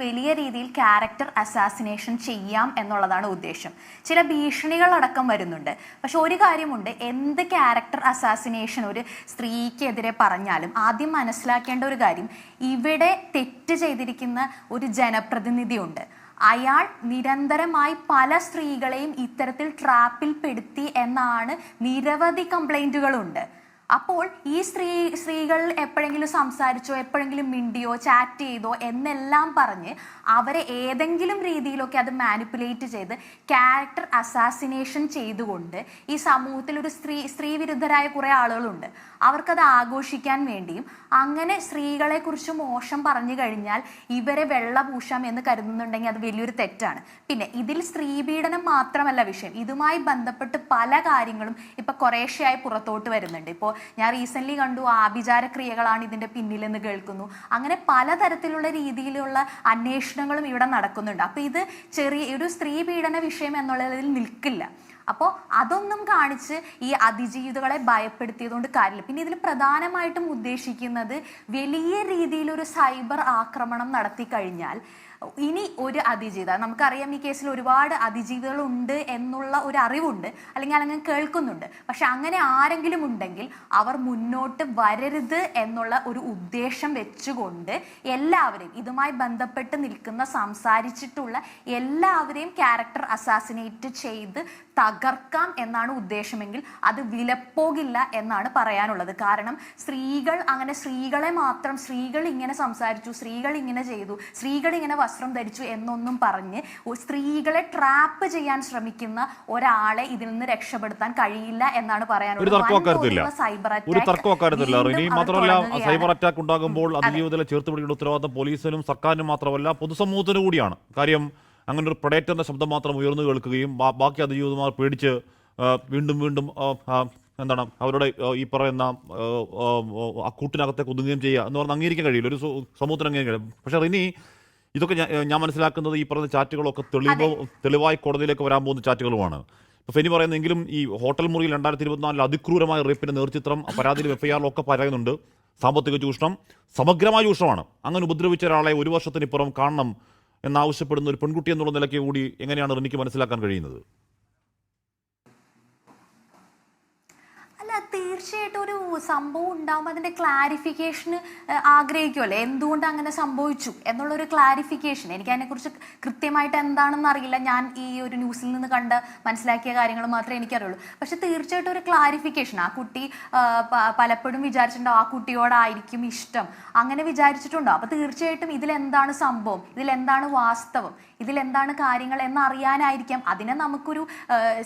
വലിയ രീതിയിൽ ക്യാരക്ടർ അസാസിനേഷൻ ചെയ്യാം എന്നുള്ളതാണ് ഉദ്ദേശം. ചില ഭീഷണികളടക്കം വരുന്നുണ്ട്. പക്ഷെ ഒരു കാര്യമുണ്ട്, എന്ത് ക്യാരക്ടർ അസാസിനേഷൻ ഒരു സ്ത്രീക്കെതിരെ പറഞ്ഞാലും ആദ്യം മനസ്സിലാക്കേണ്ട ഒരു കാര്യം, ഇവിടെ തെറ്റ് ചെയ്തിരിക്കുന്ന ഒരു ജനപ്രതിനിധിയുണ്ട്. അയാൾ നിരന്തരമായി പല സ്ത്രീകളെയും ഇത്തരത്തിൽ ട്രാപ്പിൽ പെടുത്തി എന്നാണ് നിരവധി കംപ്ലൈന്റുകളുണ്ട്. അപ്പോൾ ഈ സ്ത്രീകൾ എപ്പോഴെങ്കിലും സംസാരിച്ചോ, എപ്പോഴെങ്കിലും മിണ്ടിയോ, ചാറ്റ് ചെയ്തോ എന്നെല്ലാം പറഞ്ഞ് അവരെ ഏതെങ്കിലും രീതിയിലൊക്കെ അത് മാനിപ്പുലേറ്റ് ചെയ്ത് ക്യാരക്ടർ അസാസിനേഷൻ ചെയ്തുകൊണ്ട് ഈ സമൂഹത്തിൽ ഒരു സ്ത്രീ വിരുദ്ധരായ കുറേ ആളുകളുണ്ട്. അവർക്കത് ആഘോഷിക്കാൻ വേണ്ടിയും അങ്ങനെ സ്ത്രീകളെ കുറിച്ച് മോശം പറഞ്ഞു കഴിഞ്ഞാൽ ഇവരെ വെള്ളപൂശാം എന്ന് കരുതുന്നുണ്ടെങ്കിൽ അത് വലിയൊരു തെറ്റാണ്. പിന്നെ ഇതിൽ സ്ത്രീപീഡനം മാത്രമല്ല വിഷയം, ഇതുമായി ബന്ധപ്പെട്ട് പല കാര്യങ്ങളും ഇപ്പൊ കുറേശ്ശെയായി പുറത്തോട്ട് വരുന്നുണ്ട്. ഇപ്പോൾ ഞാൻ റീസെന്റ് കണ്ടു ആഭിചാര ക്രിയകളാണ് ഇതിന്റെ പിന്നിലെന്ന് കേൾക്കുന്നു. അങ്ങനെ പലതരത്തിലുള്ള രീതിയിലുള്ള അന്വേഷണങ്ങളും ഇവിടെ നടക്കുന്നുണ്ട്. അപ്പൊ ഇത് ഒരു സ്ത്രീ പീഡന വിഷയം എന്നുള്ളതിൽ നിൽക്കില്ല. അപ്പോൾ അതൊന്നും കാണിച്ച് ഈ അതിജീവിതകളെ ഭയപ്പെടുത്തിയതുകൊണ്ട് കാര്യമില്ല. പിന്നെ ഇതിൽ പ്രധാനമായിട്ടും ഉദ്ദേശിക്കുന്നത് വലിയ രീതിയിലൊരു സൈബർ ആക്രമണം നടത്തി കഴിഞ്ഞാൽ ഇനി ഒരു അതിജീവിത, നമുക്കറിയാം ഈ കേസിൽ ഒരുപാട് അതിജീവിതകളുണ്ട് എന്നുള്ള ഒരു അറിവുണ്ട്, അല്ലെങ്കിൽ കേൾക്കുന്നുണ്ട്. പക്ഷെ അങ്ങനെ ആരെങ്കിലും ഉണ്ടെങ്കിൽ അവർ മുന്നോട്ട് വരരുത് എന്നുള്ള ഒരു ഉദ്ദേശം വെച്ചുകൊണ്ട് എല്ലാവരെയും ഇതുമായി ബന്ധപ്പെട്ട് നിൽക്കുന്ന സംസാരിച്ചിട്ടുള്ള എല്ലാവരെയും ക്യാരക്ടർ അസാസിനേറ്റ് ചെയ്ത് തകർക്കാം എന്നാണ് ഉദ്ദേശമെങ്കിൽ അത് വിലപ്പോകില്ല എന്നാണ് പറയാനുള്ളത്. കാരണം സ്ത്രീകളെ മാത്രം സ്ത്രീകൾ ഇങ്ങനെ സംസാരിച്ചു, സ്ത്രീകൾ ഇങ്ങനെ ചെയ്തു, സ്ത്രീകൾ ഇങ്ങനെ വസ്ത്രം ധരിച്ചു എന്നൊന്നും പറഞ്ഞ് സ്ത്രീകളെ ട്രാപ്പ് ചെയ്യാൻ ശ്രമിക്കുന്ന ഒരാളെ ഇതിൽ നിന്ന് രക്ഷപ്പെടുത്താൻ കഴിയില്ല എന്നാണ് പറയാനുള്ളത്. സൈബർ അറ്റാക്ക് ഉണ്ടാകുമ്പോൾ അതിജീവിതത്തെ ചേർത്ത് പിടിക്കേണ്ട ഉത്തരവാദിത്തം പോലീസിനും സർക്കാരിനും മാത്രമല്ല പൊതുസമൂഹത്തിനും കൂടിയാണ്. കാര്യം അങ്ങനെ ഒരു പ്രൊഡേറ്ററിന്റെ ശബ്ദം മാത്രം ഉയർന്നു കേൾക്കുകയും ബാക്കി അതിജീവിതമാർ പേടിച്ച് വീണ്ടും അവരുടെ ഈ പറയുന്ന ആ കൂട്ടിനകത്തേക്ക് ഒതുങ്ങുകയും ചെയ്യുക എന്ന് പറഞ്ഞാൽ അംഗീകരിക്കാൻ കഴിയില്ല, ഒരു സമൂഹത്തിന് അംഗീകരിക്കാൻ കഴിയും. പക്ഷേ റിനി, ഇതൊക്കെ ഞാൻ മനസ്സിലാക്കുന്നത് ഈ പറഞ്ഞ ചാറ്റുകളൊക്കെ തെളിവായി കോടതിയിലേക്ക് വരാൻ പോകുന്ന ചാറ്റുകളുമാണ്. ഇപ്പോൾ ഫെനി പറയുന്നെങ്കിലും ഈ ഹോട്ടൽ മുറിയിൽ 2024 അതിക്രൂരമായ റേപ്പിന്റെ നേർചിത്രം പരാതിയിൽ FIR-ലൊക്കെ പറയുന്നുണ്ട്. സാമ്പത്തിക ചൂഷണം, സമഗ്രമായ ചൂഷണമാണ്. അങ്ങനെ ഉപദ്രവിച്ച ഒരാളെ 1 വർഷത്തിനിപ്പുറം കാണണം എന്നാവശ്യപ്പെടുന്ന ഒരു പെൺകുട്ടി എന്നുള്ള നിലയ്ക്ക് കൂടി എങ്ങനെയാണ് റിനിക്ക് മനസ്സിലാക്കാൻ കഴിയുന്നത്? തീർച്ചയായിട്ടും തീർച്ചയായിട്ടും ഒരു സംഭവം ഉണ്ടാകുമ്പോൾ അതിന്റെ ക്ലാരിഫിക്കേഷന് ആഗ്രഹിക്കുമല്ലോ, എന്തുകൊണ്ട് അങ്ങനെ സംഭവിച്ചു എന്നുള്ളൊരു ക്ലാരിഫിക്കേഷൻ. എനിക്ക് അതിനെക്കുറിച്ച് കൃത്യമായിട്ട് എന്താണെന്ന് അറിയില്ല, ഞാൻ ഈ ഒരു ന്യൂസിൽ നിന്ന് കണ്ട് മനസ്സിലാക്കിയ കാര്യങ്ങൾ മാത്രമേ എനിക്കറിയുള്ളൂ. പക്ഷെ തീർച്ചയായിട്ടും ഒരു ക്ലാരിഫിക്കേഷൻ. ആ കുട്ടി പലപ്പോഴും വിചാരിച്ചിട്ടുണ്ടോ ആ കുട്ടിയോടായിരിക്കും ഇഷ്ടം, അങ്ങനെ വിചാരിച്ചിട്ടുണ്ടോ? അപ്പൊ തീർച്ചയായിട്ടും ഇതിലെന്താണ് സംഭവം, ഇതിലെന്താണ് വാസ്തവം, ഇതിലെന്താണ് കാര്യങ്ങൾ എന്നറിയാനായിരിക്കാം. അതിനെ നമുക്കൊരു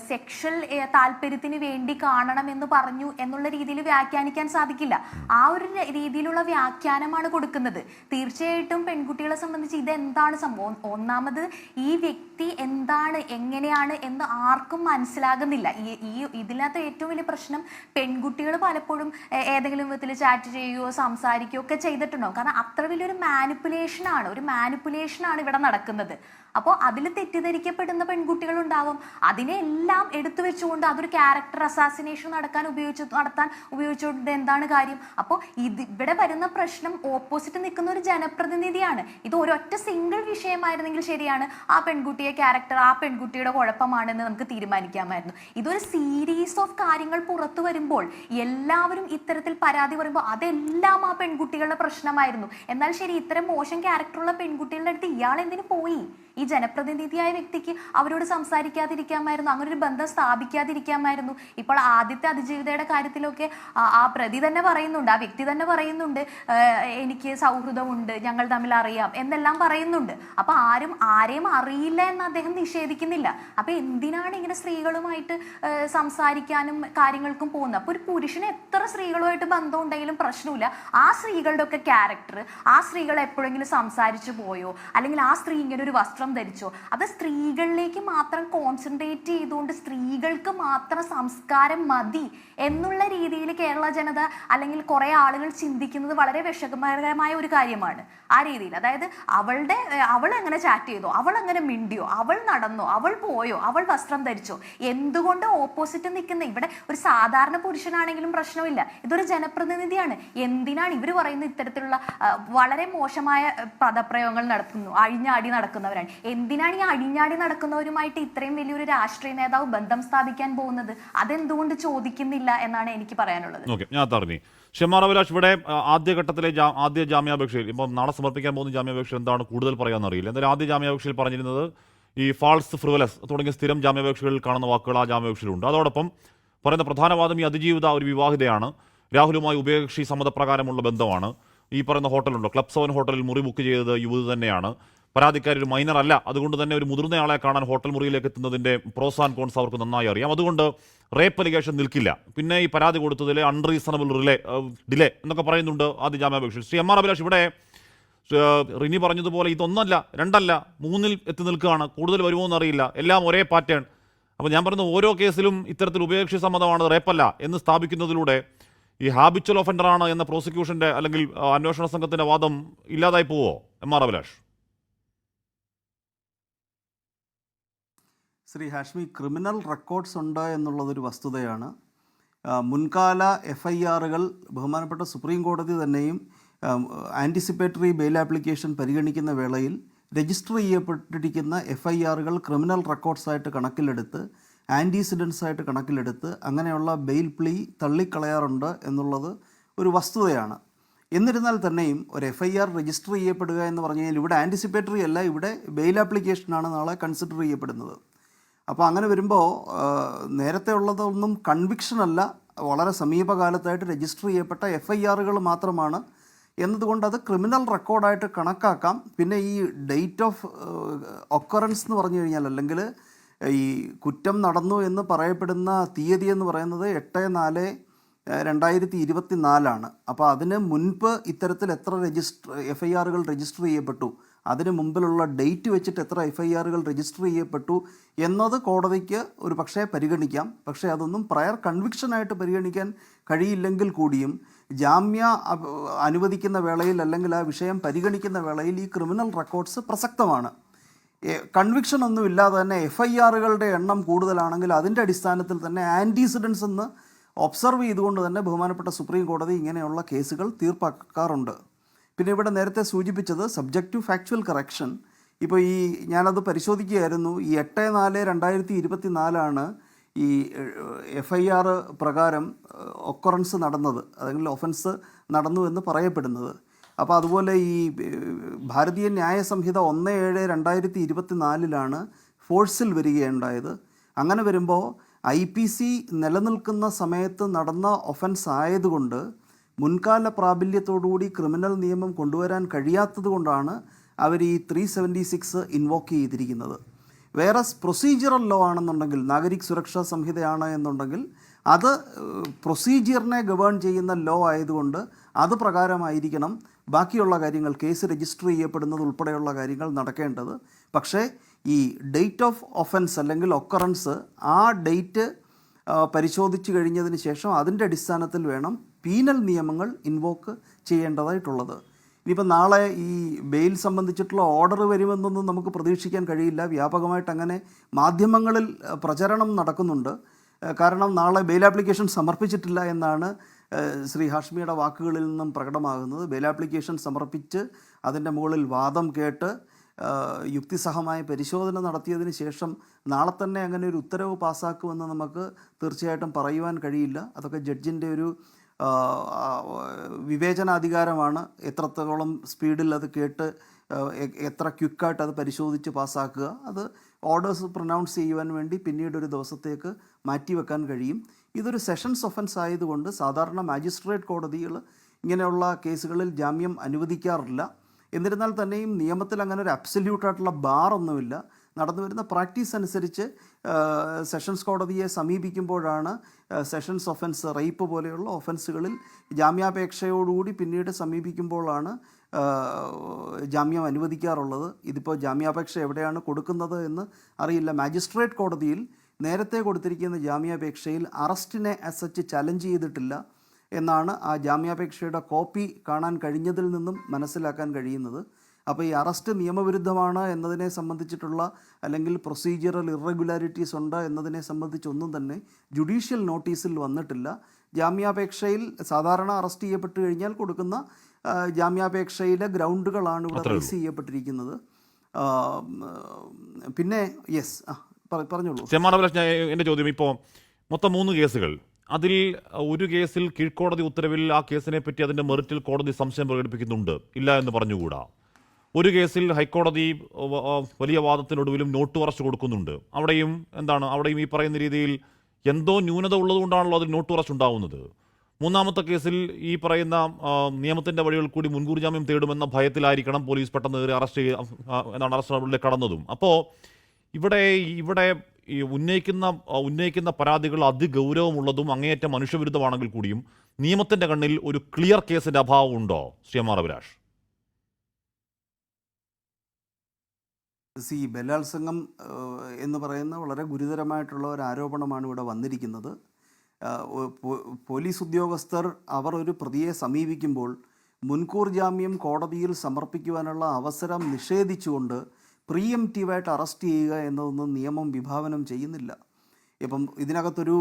സെക്ഷൽ താല്പര്യത്തിന് വേണ്ടി കാണണം എന്ന് പറഞ്ഞു എന്നുള്ള രീതിയിൽ വ്യാഖ്യാനിക്കാൻ സാധിക്കില്ല. ആ ഒരു രീതിയിലുള്ള വ്യാഖ്യാനമാണ് കൊടുക്കുന്നത്. തീർച്ചയായിട്ടും പെൺകുട്ടികളെ സംബന്ധിച്ച് ഇതെന്താണ് സംഭവം, ഒന്നാമത് ഈ വ്യക്തി എന്താണ് എങ്ങനെയാണ് എന്ന് ആർക്കും മനസ്സിലാകുന്നില്ല. ഇതിനകത്ത് ഏറ്റവും വലിയ പ്രശ്നം പെൺകുട്ടികൾ പലപ്പോഴും ഏതെങ്കിലും വിധത്തിൽ ചാറ്റ് ചെയ്യുകയോ സംസാരിക്കുകയോ ഒക്കെ ചെയ്തിട്ടുണ്ടാവും. കാരണം അത്ര വലിയൊരു മാനിപ്പുലേഷനാണ് ഇവിടെ നടക്കുന്നത്. അപ്പോൾ അതിൽ തെറ്റിദ്ധരിക്കപ്പെടുന്ന പെൺകുട്ടികളുണ്ടാവും. അതിനെല്ലാം എടുത്തു വെച്ചുകൊണ്ട് അതൊരു ക്യാരക്ടർ അസാസിനേഷൻ നടത്താൻ ഉപയോഗിച്ചുകൊണ്ട് എന്താണ് കാര്യം? അപ്പോൾ ഇവിടെ വരുന്ന പ്രശ്നം ഓപ്പോസിറ്റ് നിൽക്കുന്ന ഒരു ജനപ്രതിനിധിയാണ്. ഇത് ഒരൊറ്റ സിംഗിൾ വിഷയമായിരുന്നെങ്കിൽ ശരിയാണ്, ആ പെൺകുട്ടിയെ ക്യാരക്ടർ ആ പെൺകുട്ടിയുടെ കുഴപ്പമാണെന്ന് നമുക്ക് തീരുമാനിക്കാമായിരുന്നു. ഇതൊരു സീരീസ് ഓഫ് കാര്യങ്ങൾ പുറത്തു വരുമ്പോൾ എല്ലാവരും ഇത്തരത്തിൽ പരാതി പറയുമ്പോൾ അതെല്ലാം ആ പെൺകുട്ടികളുടെ പ്രശ്നമായിരുന്നു. എന്നാൽ ശരി, ഇത്തരം മോശം ക്യാരക്ടറുള്ള പെൺകുട്ടികളുടെ അടുത്ത് ഇയാൾ എന്തിനു പോയി? ഈ ജനപ്രതിനിധിയായ വ്യക്തിക്ക് അവരോട് സംസാരിക്കാതിരിക്കാമായിരുന്നു, അങ്ങനെ ഒരു ബന്ധം സ്ഥാപിക്കാതിരിക്കാമായിരുന്നു. ഇപ്പോൾ ആദ്യത്തെ അതിജീവിതയുടെ കാര്യത്തിലൊക്കെ ആ പ്രതി തന്നെ പറയുന്നുണ്ട്, ആ വ്യക്തി തന്നെ പറയുന്നുണ്ട്, എനിക്ക് സൗഹൃദമുണ്ട്, ഞങ്ങൾ തമ്മിൽ അറിയാം എന്നെല്ലാം പറയുന്നുണ്ട്. അപ്പൊ ആരെയും അറിയില്ല എന്ന് അദ്ദേഹം നിഷേധിക്കുന്നില്ല. അപ്പൊ എന്തിനാണ് ഇങ്ങനെ സ്ത്രീകളുമായിട്ട് സംസാരിക്കാനും കാര്യങ്ങൾക്കും പോകുന്നത്? അപ്പൊ ഒരു പുരുഷന് എത്ര സ്ത്രീകളുമായിട്ട് ബന്ധം ഉണ്ടെങ്കിലും പ്രശ്നമില്ല, ആ സ്ത്രീകളുടെ ഒക്കെ ക്യാരക്ടർ, ആ സ്ത്രീകൾ എപ്പോഴെങ്കിലും സംസാരിച്ചു പോയോ, അല്ലെങ്കിൽ ആ സ്ത്രീ ഇങ്ങനെ ഒരു വസ്ത്രം ധരിച്ചോ, അത് സ്ത്രീകളിലേക്ക് മാത്രം കോൺസെൻട്രേറ്റ് ചെയ്തുകൊണ്ട് സ്ത്രീകൾക്ക് മാത്രം സംസ്കാരം മതി എന്നുള്ള രീതിയിൽ കേരള ജനത അല്ലെങ്കിൽ കുറെ ആളുകൾ ചിന്തിക്കുന്നത് വളരെ വിഷമകരമായ ഒരു കാര്യമാണ്. ആ രീതിയിൽ, അതായത് അവൾ എങ്ങനെ ചാറ്റ് ചെയ്തോ, അവൾ എങ്ങനെ മിണ്ടിയോ, അവൾ നടന്നോ, അവൾ പോയോ, അവൾ വസ്ത്രം ധരിച്ചോ, എന്തുകൊണ്ട് ഓപ്പോസിറ്റ് നിൽക്കുന്ന ഇവിടെ ഒരു സാധാരണ പുരുഷനാണെങ്കിലും പ്രശ്നമില്ല, ഇതൊരു ജനപ്രതിനിധിയാണ്. എന്തിനാണ് ഇവർ പറയുന്ന ഇത്തരത്തിലുള്ള വളരെ മോശമായ പദപ്രയോഗങ്ങൾ നടത്തുന്നു, അഴിഞ്ഞാടി നടക്കുന്നവരാണ്? എന്തിനാണ് ഈ അഴിഞ്ഞാടി നടക്കുന്നവരുമായിട്ട് ഇത്രയും വലിയൊരു രാഷ്ട്രീയ നേതാവ് ബന്ധം സ്ഥാപിക്കാൻ പോകുന്നത്? അതെന്തുകൊണ്ട് ചോദിക്കുന്നില്ല എന്നാണ് എനിക്ക് പറയാനുള്ളത്. ഷെമാർ അഭിലാഷ്, ഇവിടെ ആദ്യഘട്ടത്തിലെ ആദ്യ ജാമ്യാപേക്ഷയിൽ, ഇപ്പം നാളെ സമർപ്പിക്കാൻ പോകുന്ന ജാമ്യാപേക്ഷ എന്താണ് കൂടുതൽ പറയാമെന്നറിയില്ല. എന്തായാലും ആദ്യ ജാമ്യാപേക്ഷയിൽ പറഞ്ഞിരുന്നത് ഈ ഫാൾസ്, ഫ്രിവലസ് തുടങ്ങിയ സ്ഥിരം ജാമ്യാപേക്ഷകളിൽ കാണുന്ന വാക്കുകൾ ആ ജാമ്യാപേക്ഷയിലുണ്ട്. അതോടൊപ്പം പറയുന്ന പ്രധാന വാദം ഈ അതിജീവിത ഒരു വിവാഹിതയാണ്, രാഹുലുമായി ഉഭയകക്ഷി സമ്മതപ്രകാരമുള്ള ബന്ധമാണ്, ഈ പറയുന്ന ഹോട്ടലുണ്ടോ ക്ലബ് 7 ഹോട്ടലിൽ മുറി ബുക്ക് ചെയ്തത് യുവതി തന്നെയാണ്, പരാതിക്കാരി ഒരു മൈനർ അല്ല, അതുകൊണ്ട് തന്നെ ഒരു മുതിർന്നയാളെ കാണാൻ ഹോട്ടൽ മുറിയിലേക്ക് എത്തുന്നതിൻ്റെ പ്രോസ് ആൻഡ് കോൺസ് അവർക്ക് നന്നായി അറിയാം, അതുകൊണ്ട് റേപ്പ് അലിഗേഷൻ നിൽക്കില്ല. പിന്നെ ഈ പരാതി കൊടുത്തതിലെ അൺറീസണബിൾ ഡിലേ എന്നൊക്കെ പറയുന്നുണ്ട് ആദ്യ ജാമ്യാപേക്ഷ. ശ്രീ എം ആർ അഭിലാഷ്, ഇവിടെ റിനി പറഞ്ഞതുപോലെ ഇതൊന്നല്ല, രണ്ടല്ല, 3-ൽ എത്തി നിൽക്കുകയാണ്. കൂടുതൽ വരുമോ എന്നറിയില്ല, എല്ലാം ഒരേ പാറ്റേൺ. അപ്പോൾ ഞാൻ പറയുന്നത് ഓരോ കേസിലും ഇത്തരത്തിൽ ഉഭയകക്ഷി സമ്മതമാണ്, റേപ്പല്ല എന്ന് സ്ഥാപിക്കുന്നതിലൂടെ ഈ ഹാബിച്വൽ ഒഫൻഡറാണ് എന്ന പ്രോസിക്യൂഷന്റെ അല്ലെങ്കിൽ അന്വേഷണ സംഘത്തിന്റെ വാദം ഇല്ലാതായി പോവോ M R Abhilash? Shri Hashmi, criminal records ഉണ്ട് എന്നുള്ളതൊരു വസ്തുതയാണ്. മുൻകാല FIRകൾ ബഹുമാനപ്പെട്ട സുപ്രീം കോടതി തന്നെയും ആൻറ്റിസിപ്പേറ്ററി ബെയിൽ ആപ്ലിക്കേഷൻ പരിഗണിക്കുന്ന വേളയിൽ രജിസ്റ്റർ ചെയ്യപ്പെട്ടിരിക്കുന്ന FIRകൾ ക്രിമിനൽ റെക്കോർഡ്സായിട്ട് കണക്കിലെടുത്ത്, ആൻറ്റിസിഡൻസായിട്ട് കണക്കിലെടുത്ത് അങ്ങനെയുള്ള ബെയിൽ പ്ലീ തള്ളിക്കളയാറുണ്ട് എന്നുള്ളത് ഒരു വസ്തുതയാണ്. എന്നിരുന്നാൽ തന്നെയും ഒരു FIR രജിസ്റ്റർ ചെയ്യപ്പെടുക എന്ന് പറഞ്ഞു കഴിഞ്ഞാൽ ഇവിടെ ആൻറ്റിസിപ്പേറ്ററി അല്ല, ഇവിടെ ബെയിൽ ആപ്ലിക്കേഷനാണ് നാളെ കൺസിഡർ ചെയ്യപ്പെടുന്നത്. അപ്പോൾ അങ്ങനെ വരുമ്പോൾ നേരത്തെ ഉള്ളതൊന്നും കൺവിക്ഷനല്ല, വളരെ സമീപകാലത്തായിട്ട് രജിസ്റ്റർ ചെയ്യപ്പെട്ട FIRകൾ മാത്രമാണ് എന്നതുകൊണ്ട് അത് ക്രിമിനൽ റെക്കോർഡായിട്ട് കണക്കാക്കാം. പിന്നെ ഈ ഡേറ്റ് ഓഫ് ഒക്കറൻസ് എന്ന് പറഞ്ഞു കഴിഞ്ഞാൽ, അല്ലെങ്കിൽ ഈ കുറ്റം നടന്നു എന്ന് പറയപ്പെടുന്ന തീയതി എന്ന് പറയുന്നത് 8/4/2024 അപ്പോൾ അതിന് മുൻപ് ഇത്തരത്തിൽ എത്ര FIRകൾ രജിസ്റ്റർ ചെയ്യപ്പെട്ടു, അതിന് മുമ്പിലുള്ള ഡേറ്റ് വെച്ചിട്ട് എത്ര FIRകൾ രജിസ്റ്റർ ചെയ്യപ്പെട്ടു എന്നത് കോടതിക്ക് ഒരു പക്ഷേ പരിഗണിക്കാം. പക്ഷേ അതൊന്നും പ്രയർ കൺവിക്ഷനായിട്ട് പരിഗണിക്കാൻ കഴിയില്ലെങ്കിൽ കൂടിയും ജാമ്യ അനുവദിക്കുന്ന വേളയിൽ അല്ലെങ്കിൽ ആ വിഷയം പരിഗണിക്കുന്ന വേളയിൽ ഈ ക്രിമിനൽ റെക്കോർഡ്സ് പ്രസക്തമാണ്. കൺവിക്ഷൻ ഒന്നും ഇല്ലാതെ തന്നെ FIRകളുടെ എണ്ണം കൂടുതലാണെങ്കിൽ അതിൻ്റെ അടിസ്ഥാനത്തിൽ തന്നെ ആൻറ്റിസിഡൻസ് എന്ന് ഒബ്സർവ് ചെയ്തുകൊണ്ട് തന്നെ ബഹുമാനപ്പെട്ട സുപ്രീം കോടതി ഇങ്ങനെയുള്ള കേസുകൾ തീർപ്പാക്കാറുണ്ട്. പിന്നെ ഇവിടെ നേരത്തെ സൂചിപ്പിച്ചത് സബ്ജക്റ്റ് ടു ഫാക്ച്വൽ കറക്ഷൻ. ഇപ്പോൾ ഞാനത് പരിശോധിക്കുകയായിരുന്നു. ഈ 8/4/2024 ഈ FIR പ്രകാരം ഒക്കറൻസ് നടന്നത്, അല്ലെങ്കിൽ ഒഫൻസ് നടന്നു എന്ന് പറയപ്പെടുന്നത്. അപ്പോൾ അതുപോലെ ഈ ഭാരതീയ ന്യായ സംഹിത 1/7/2024 ഫോഴ്സിൽ വരികയുണ്ടായത്. അങ്ങനെ വരുമ്പോൾ IPC നിലനിൽക്കുന്ന സമയത്ത് നടന്ന ഒഫൻസ് ആയതുകൊണ്ട് മുൻകാല പ്രാബല്യത്തോടുകൂടി ക്രിമിനൽ നിയമം കൊണ്ടുവരാൻ കഴിയാത്തത് കൊണ്ടാണ് അവർ ഈ 376 ഇൻവോക്ക് ചെയ്തിരിക്കുന്നത്. വേറെ പ്രൊസീജിയറൽ ലോ ആണെന്നുണ്ടെങ്കിൽ, നാഗരിക് സുരക്ഷാ സംഹിതയാണ് എന്നുണ്ടെങ്കിൽ, അത് പ്രൊസീജിയറിനെ ഗവേൺ ചെയ്യുന്ന ലോ ആയതുകൊണ്ട് അത് പ്രകാരമായിരിക്കണം ബാക്കിയുള്ള കാര്യങ്ങൾ, കേസ് രജിസ്റ്റർ ചെയ്യപ്പെടുന്നത് ഉൾപ്പെടെയുള്ള കാര്യങ്ങൾ നടക്കേണ്ടത്. പക്ഷേ ഈ ഡേറ്റ് ഓഫ് ഒഫൻസ് അല്ലെങ്കിൽ ഒക്കറൻസ്, ആ ഡേറ്റ് പരിശോധിച്ച് കഴിഞ്ഞതിന് ശേഷം അതിൻ്റെ അടിസ്ഥാനത്തിൽ വേണം പീനൽ നിയമങ്ങൾ ഇൻവോക്ക് ചെയ്യേണ്ടതായിട്ടുള്ളത്. ഇനിയിപ്പോൾ നാളെ ഈ ബെയിൽ സംബന്ധിച്ചിട്ടുള്ള ഓർഡർ വരുമെന്നൊന്നും നമുക്ക് പ്രതീക്ഷിക്കാൻ കഴിയില്ല. വ്യാപകമായിട്ട് അങ്ങനെ മാധ്യമങ്ങളിൽ പ്രചരണം നടക്കുന്നുണ്ട്. കാരണം നാളെ ബെയിൽ ആപ്ലിക്കേഷൻ സമർപ്പിച്ചിട്ടില്ല എന്നാണ് ശ്രീ ഹാഷ്മിയുടെ വാക്കുകളിൽ നിന്നും പ്രകടമാകുന്നത്. ബെയിൽ ആപ്ലിക്കേഷൻ സമർപ്പിച്ച് അതിൻ്റെ മുകളിൽ വാദം കേട്ട് യുക്തിസഹമായ പരിശോധന നടത്തിയതിന് ശേഷം നാളെ തന്നെ അങ്ങനെ ഒരു ഉത്തരവ് പാസ്സാക്കുമെന്ന് നമുക്ക് തീർച്ചയായിട്ടും പറയുവാൻ കഴിയില്ല. അതൊക്കെ ജഡ്ജിൻ്റെ ഒരു വിവേചനാധികാരമാണ്. എത്രത്തോളം സ്പീഡിൽ അത് കേട്ട് എത്ര ക്വിക്കായിട്ട് അത് പരിശോധിച്ച് പാസ്സാക്കുക, അത് ഓർഡേഴ്സ് പ്രൊനൗൺസ് ചെയ്യുവാൻ വേണ്ടി പിന്നീട് ഒരു ദിവസത്തേക്ക് മാറ്റിവെക്കാൻ കഴിയും. ഇതൊരു സെഷൻസ് ഒഫൻസ് ആയതുകൊണ്ട് സാധാരണ മാജിസ്ട്രേറ്റ് കോടതികൾ ഇങ്ങനെയുള്ള കേസുകളിൽ ജാമ്യം അനുവദിക്കാറില്ല. എന്നിരുന്നാൽ തന്നെയും നിയമത്തിൽ അങ്ങനെ ഒരു അബ്സല്യൂട്ടായിട്ടുള്ള ബാറൊന്നുമില്ല. നടന്നു വരുന്ന പ്രാക്ടീസ് അനുസരിച്ച് സെഷൻസ് കോടതിയെ സമീപിക്കുമ്പോഴാണ് സെഷൻസ് ഒഫൻസ്, റേപ്പ് പോലെയുള്ള ഒഫൻസുകളിൽ ജാമ്യാപേക്ഷയോടുകൂടി പിന്നീട് സമീപിക്കുമ്പോഴാണ് ജാമ്യം അനുവദിക്കാറുള്ളത്. ഇതിപ്പോൾ ജാമ്യാപേക്ഷ എവിടെയാണ് കൊടുക്കുന്നത് എന്ന് അറിയില്ല. മാജിസ്ട്രേറ്റ് കോടതിയിൽ നേരത്തെ കൊടുത്തിരിക്കുന്ന ജാമ്യാപേക്ഷയിൽ അറസ്റ്റിനെ ആസ് സച്ച് ചലഞ്ച് ചെയ്തിട്ടില്ല എന്നാണ് ആ ജാമ്യാപേക്ഷയുടെ കോപ്പി കാണാൻ കഴിഞ്ഞതിൽ നിന്നും മനസ്സിലാക്കാൻ കഴിയുന്നത്. അപ്പോൾ ഈ അറസ്റ്റ് നിയമവിരുദ്ധമാണ് എന്നതിനെ സംബന്ധിച്ചിട്ടുള്ള, അല്ലെങ്കിൽ പ്രൊസീജിയറൽ ഇറഗുലാരിറ്റീസ് ഉണ്ട് എന്നതിനെ സംബന്ധിച്ചൊന്നും തന്നെ ജുഡീഷ്യൽ നോട്ടീസിൽ വന്നിട്ടില്ല. ജാമ്യാപേക്ഷയിൽ സാധാരണ അറസ്റ്റ് ചെയ്യപ്പെട്ട് കഴിഞ്ഞാൽ കൊടുക്കുന്ന ജാമ്യാപേക്ഷയിലെ ഗ്രൗണ്ടുകളാണ് ഇവിടെ റേസ് ചെയ്യപ്പെട്ടിരിക്കുന്നത്. പിന്നെ യെസ്, പറഞ്ഞോളൂ. എൻ്റെ ചോദ്യം, ഇപ്പോൾ മൊത്തം 3 കേസുകൾ, അതിൽ ഒരു കേസിൽ കീഴ്ക്കോടതി ഉത്തരവിൽ ആ കേസിനെ പറ്റി അതിൻ്റെ മെറിറ്റിൽ കോടതി സംശയം പ്രകടിപ്പിക്കുന്നുണ്ട്, ഇല്ല എന്ന് പറഞ്ഞുകൂടാ. ഒരു കേസിൽ ഹൈക്കോടതി വലിയ വാദത്തിനൊടുവിലും നോട്ട് അറസ്റ്റ് കൊടുക്കുന്നുണ്ട്. അവിടെയും ഈ പറയുന്ന രീതിയിൽ എന്തോ ന്യൂനത ഉള്ളതുകൊണ്ടാണല്ലോ അതിൽ നോട്ട് അറസ്റ്റ് ഉണ്ടാവുന്നത്. മൂന്നാമത്തെ കേസിൽ ഈ പറയുന്ന നിയമത്തിൻ്റെ വഴികൾ കൂടി മുൻകൂർ ജാമ്യം തേടുമെന്ന ഭയത്തിലായിരിക്കണം പോലീസ് പെട്ടെന്ന് അറസ്റ്റ് നടപടിയിലേക്ക് കടന്നതും. അപ്പോൾ ഇവിടെ ഈ ഉന്നയിക്കുന്ന പരാതികൾ അതിഗൗരവമുള്ളതും അങ്ങേയറ്റം മനുഷ്യവിരുദ്ധമാണെങ്കിൽ കൂടിയും നിയമത്തിൻ്റെ കണ്ണിൽ ഒരു ക്ലിയർ കേസിൻ്റെ അഭാവം ഉണ്ടോ ശ്രീ അഭിലാഷ്? ബലാത്സംഗം എന്ന് പറയുന്ന വളരെ ഗുരുതരമായിട്ടുള്ള ഒരു ആരോപണമാണ് ഇവിടെ വന്നിരിക്കുന്നത്. പോലീസ് ഉദ്യോഗസ്ഥർ അവർ ഒരു പ്രതിയെ സമീപിക്കുമ്പോൾ മുൻകൂർ ജാമ്യം കോടതിയിൽ സമർപ്പിക്കുവാനുള്ള അവസരം നിഷേധിച്ചുകൊണ്ട് പ്രീഎംപ്റ്റീവായിട്ട് അറസ്റ്റ് ചെയ്യുക എന്നതൊന്നും നിയമം വിഭാവനം ചെയ്യുന്നില്ല. ഇപ്പം ഇതിനകത്തൊരു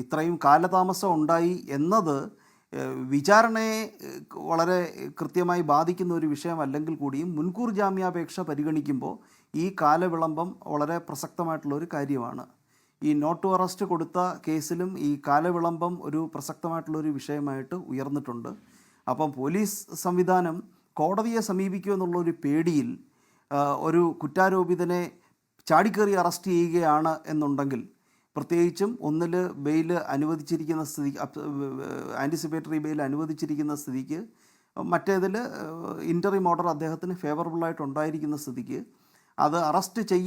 ഇത്രയും കാലതാമസം ഉണ്ടായി എന്നത് വിചാരണയെ വളരെ കൃത്യമായി ബാധിക്കുന്ന ഒരു വിഷയമല്ലെങ്കിൽ കൂടിയും മുൻകൂർ ജാമ്യാപേക്ഷ പരിഗണിക്കുമ്പോൾ ഈ കാലവിളംബം വളരെ പ്രസക്തമായിട്ടുള്ള ഒരു കാര്യമാണ്. ഈ നോട്ട് ടു അറസ്റ്റ് കൊടുത്ത കേസിലും ഈ കാലവിളംബം ഒരു പ്രസക്തമായിട്ടുള്ളൊരു വിഷയമായിട്ട് ഉയർന്നിട്ടുണ്ട്. അപ്പം പോലീസ് സംവിധാനം കോടതിയെ സമീപിക്കുമെന്നുള്ളൊരു പേടിയിൽ ഒരു കുറ്റാരോപിതനെ ചാടിക്കയറി അറസ്റ്റ് ചെയ്യുകയാണ് എന്നുണ്ടെങ്കിൽ, പ്രത്യേകിച്ചും ഒന്നിൽ ബെയിൽ അനുവദിച്ചിരിക്കുന്ന സ്ഥിതി, ആൻറ്റിസിപ്പേറ്ററി ബെയിൽ അനുവദിച്ചിരിക്കുന്ന സ്ഥിതിക്ക്, മറ്റേതിൽ ഇൻ്ററിം ഓർഡർ അദ്ദേഹത്തിന് ഫേവറബിളായിട്ട് ഉണ്ടായിരിക്കുന്ന സ്ഥിതിക്ക്, അത് അറസ്റ്റ്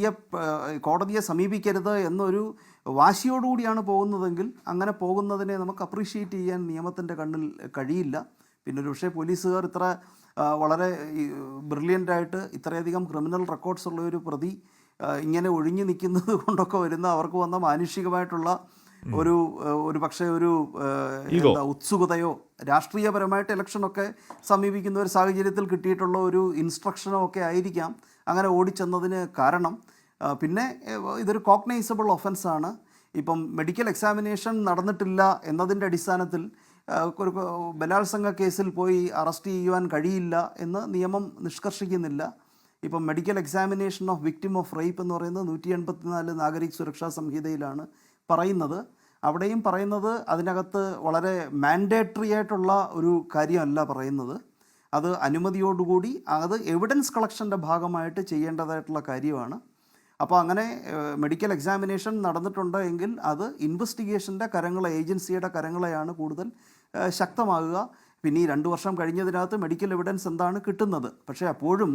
കോടതിയെ സമീപിക്കരുത് എന്നൊരു വാശിയോടുകൂടിയാണ് പോകുന്നതെങ്കിൽ അങ്ങനെ പോകുന്നതിനെ നമുക്ക് അപ്രീഷിയേറ്റ് ചെയ്യാൻ നിയമത്തിൻ്റെ കണ്ണിൽ കഴിയില്ല. പിന്നെ ഒരു പക്ഷേ പോലീസുകാർ ഇത്ര വളരെ ബ്രില്യൻ്റായിട്ട് ഇത്രയധികം ക്രിമിനൽ റെക്കോർഡ്സ് ഉള്ള ഒരു പ്രതി ഇങ്ങനെ ഒഴിഞ്ഞു നിൽക്കുന്നത് കൊണ്ടൊക്കെ വരുന്ന അവർക്ക് വന്ന മാനുഷികമായിട്ടുള്ള ഒരു പക്ഷേ ഒരു ഉത്സുകതയോ രാഷ്ട്രീയപരമായിട്ട് ഇലക്ഷനൊക്കെ സമീപിക്കുന്ന ഒരു സാഹചര്യത്തിൽ കിട്ടിയിട്ടുള്ള ഒരു ഇൻസ്ട്രക്ഷനോ ഒക്കെ ആയിരിക്കാം അങ്ങനെ ഓടിച്ചെന്നതിന് കാരണം. പിന്നെ ഇതൊരു കോഗ്നൈസബിൾ ഒഫൻസാണ്. ഇപ്പം മെഡിക്കൽ എക്സാമിനേഷൻ നടന്നിട്ടില്ല എന്നതിൻ്റെ അടിസ്ഥാനത്തിൽ ഒരു ബലാത്സംഗ കേസിൽ പോയി അറസ്റ്റ് ചെയ്യുവാൻ കഴിയില്ല എന്ന് നിയമം നിഷ്കർഷിക്കുന്നില്ല. ഇപ്പം medical examination of victim of rape എന്ന് പറയുന്നത് 184 നാഗരിക് സുരക്ഷാ സംഹിതയിലാണ് പറയുന്നത്. അവിടെയും പറയുന്നത് അതിനകത്ത് വളരെ മാൻഡേറ്ററി ആയിട്ടുള്ള ഒരു കാര്യമല്ല പറയുന്നത്. അത് അനുമതിയോടുകൂടി അത് എവിഡൻസ് കളക്ഷൻ്റെ ഭാഗമായിട്ട് ചെയ്യേണ്ടതായിട്ടുള്ള കാര്യമാണ്. അപ്പോൾ അങ്ങനെ മെഡിക്കൽ എക്സാമിനേഷൻ നടന്നിട്ടുണ്ട് എങ്കിൽ അത് ഇൻവെസ്റ്റിഗേഷൻ്റെ കരങ്ങളെ, ഏജൻസിയുടെ കരങ്ങളെയാണ് കൂടുതൽ ശക്തമാകുക. പിന്നെ ഈ 2 വർഷം കഴിഞ്ഞതിനകത്ത് മെഡിക്കൽ എവിഡൻസ് എന്താണ് കിട്ടുന്നത്. പക്ഷേ അപ്പോഴും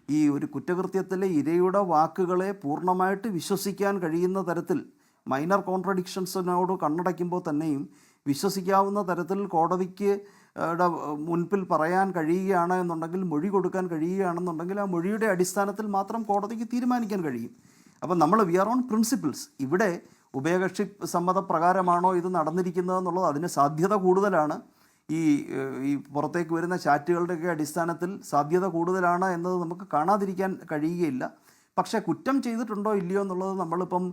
ഈ ഒരു കുറ്റകൃത്യത്തിലെ ഇരയുടെ വാക്കുകളെ പൂർണ്ണമായിട്ട് വിശ്വസിക്കാൻ കഴിയുന്ന തരത്തിൽ, മൈനർ കോൺട്രഡിക്ഷൻസിനോട് കണ്ണടയ്ക്കുമ്പോൾ തന്നെയും വിശ്വസിക്കാവുന്ന തരത്തിൽ കോടതിക്ക് മുൻപിൽ പറയാൻ കഴിയുകയാണ് എന്നുണ്ടെങ്കിൽ, മൊഴി കൊടുക്കാൻ കഴിയുകയാണെന്നുണ്ടെങ്കിൽ ആ മൊഴിയുടെ അടിസ്ഥാനത്തിൽ മാത്രം കോടതിക്ക് തീരുമാനിക്കാൻ കഴിയും. അപ്പം നമ്മൾ വി ആർ ഓൺ പ്രിൻസിപ്പിൾസ്. ഇവിടെ ഉഭയകക്ഷി സമ്മതപ്രകാരമാണോ ഇത് നടന്നിരിക്കുന്നതെന്നുള്ളത് അതിന് സാധ്യത കൂടുതലാണ്. ഈ പുറത്തേക്ക് വരുന്ന ചാറ്റുകളുടെയൊക്കെ അടിസ്ഥാനത്തിൽ സാധ്യത കൂടുതലാണ് എന്നത് നമുക്ക് കാണാതിരിക്കാൻ കഴിയുകയില്ല. പക്ഷേ കുറ്റം ചെയ്തിട്ടുണ്ടോ ഇല്ലയോ എന്നുള്ളത് നമ്മളിപ്പം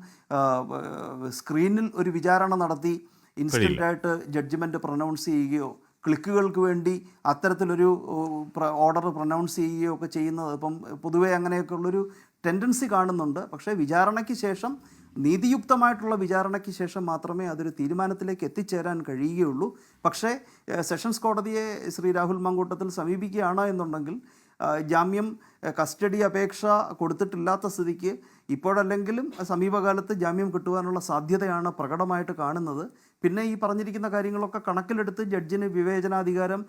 സ്ക്രീനിൽ ഒരു വിചാരണ നടത്തി ഇൻസ്റ്റൻ്റായിട്ട് ജഡ്ജ്മെൻറ്റ് പ്രൊനൗൺസ് ചെയ്യുകയോ ക്ലിക്കുകൾക്ക് വേണ്ടി അത്തരത്തിലൊരു ഓർഡർ പ്രൊനൗൺസ് ചെയ്യുകയോ ഒക്കെ ചെയ്യുന്നത് ഇപ്പം പൊതുവേ അങ്ങനെയൊക്കെ ഉള്ളൊരു ടെൻഡൻസി കാണുന്നുണ്ട്. പക്ഷേ വിചാരണയ്ക്ക് ശേഷം, നീതിയുക്തമായിട്ടുള്ള വിചാരണയ്ക്ക് ശേഷം മാത്രമേ അതൊരു തീരുമാനത്തിലേക്ക് എത്തിച്ചേരാൻ കഴിയുകയുള്ളൂ. പക്ഷേ സെഷൻസ് കോടതിയെ ശ്രീ രാഹുൽ മാങ്കൂട്ടത്തിൽ സമീപിക്കുകയാണ് എന്നുണ്ടെങ്കിൽ ജാമ്യം, കസ്റ്റഡി അപേക്ഷ കൊടുത്തിട്ടില്ലാത്ത സ്ഥിതിക്ക് ഇപ്പോഴല്ലെങ്കിലും സമീപകാലത്ത് ജാമ്യം കിട്ടുവാനുള്ള സാധ്യതയാണ് പ്രകടമായിട്ട് കാണുന്നത്. പിന്നെ ഈ പറഞ്ഞിരിക്കുന്ന കാര്യങ്ങളൊക്കെ കണക്കിലെടുത്ത് ജഡ്ജിന് വിവേചനാധികാരം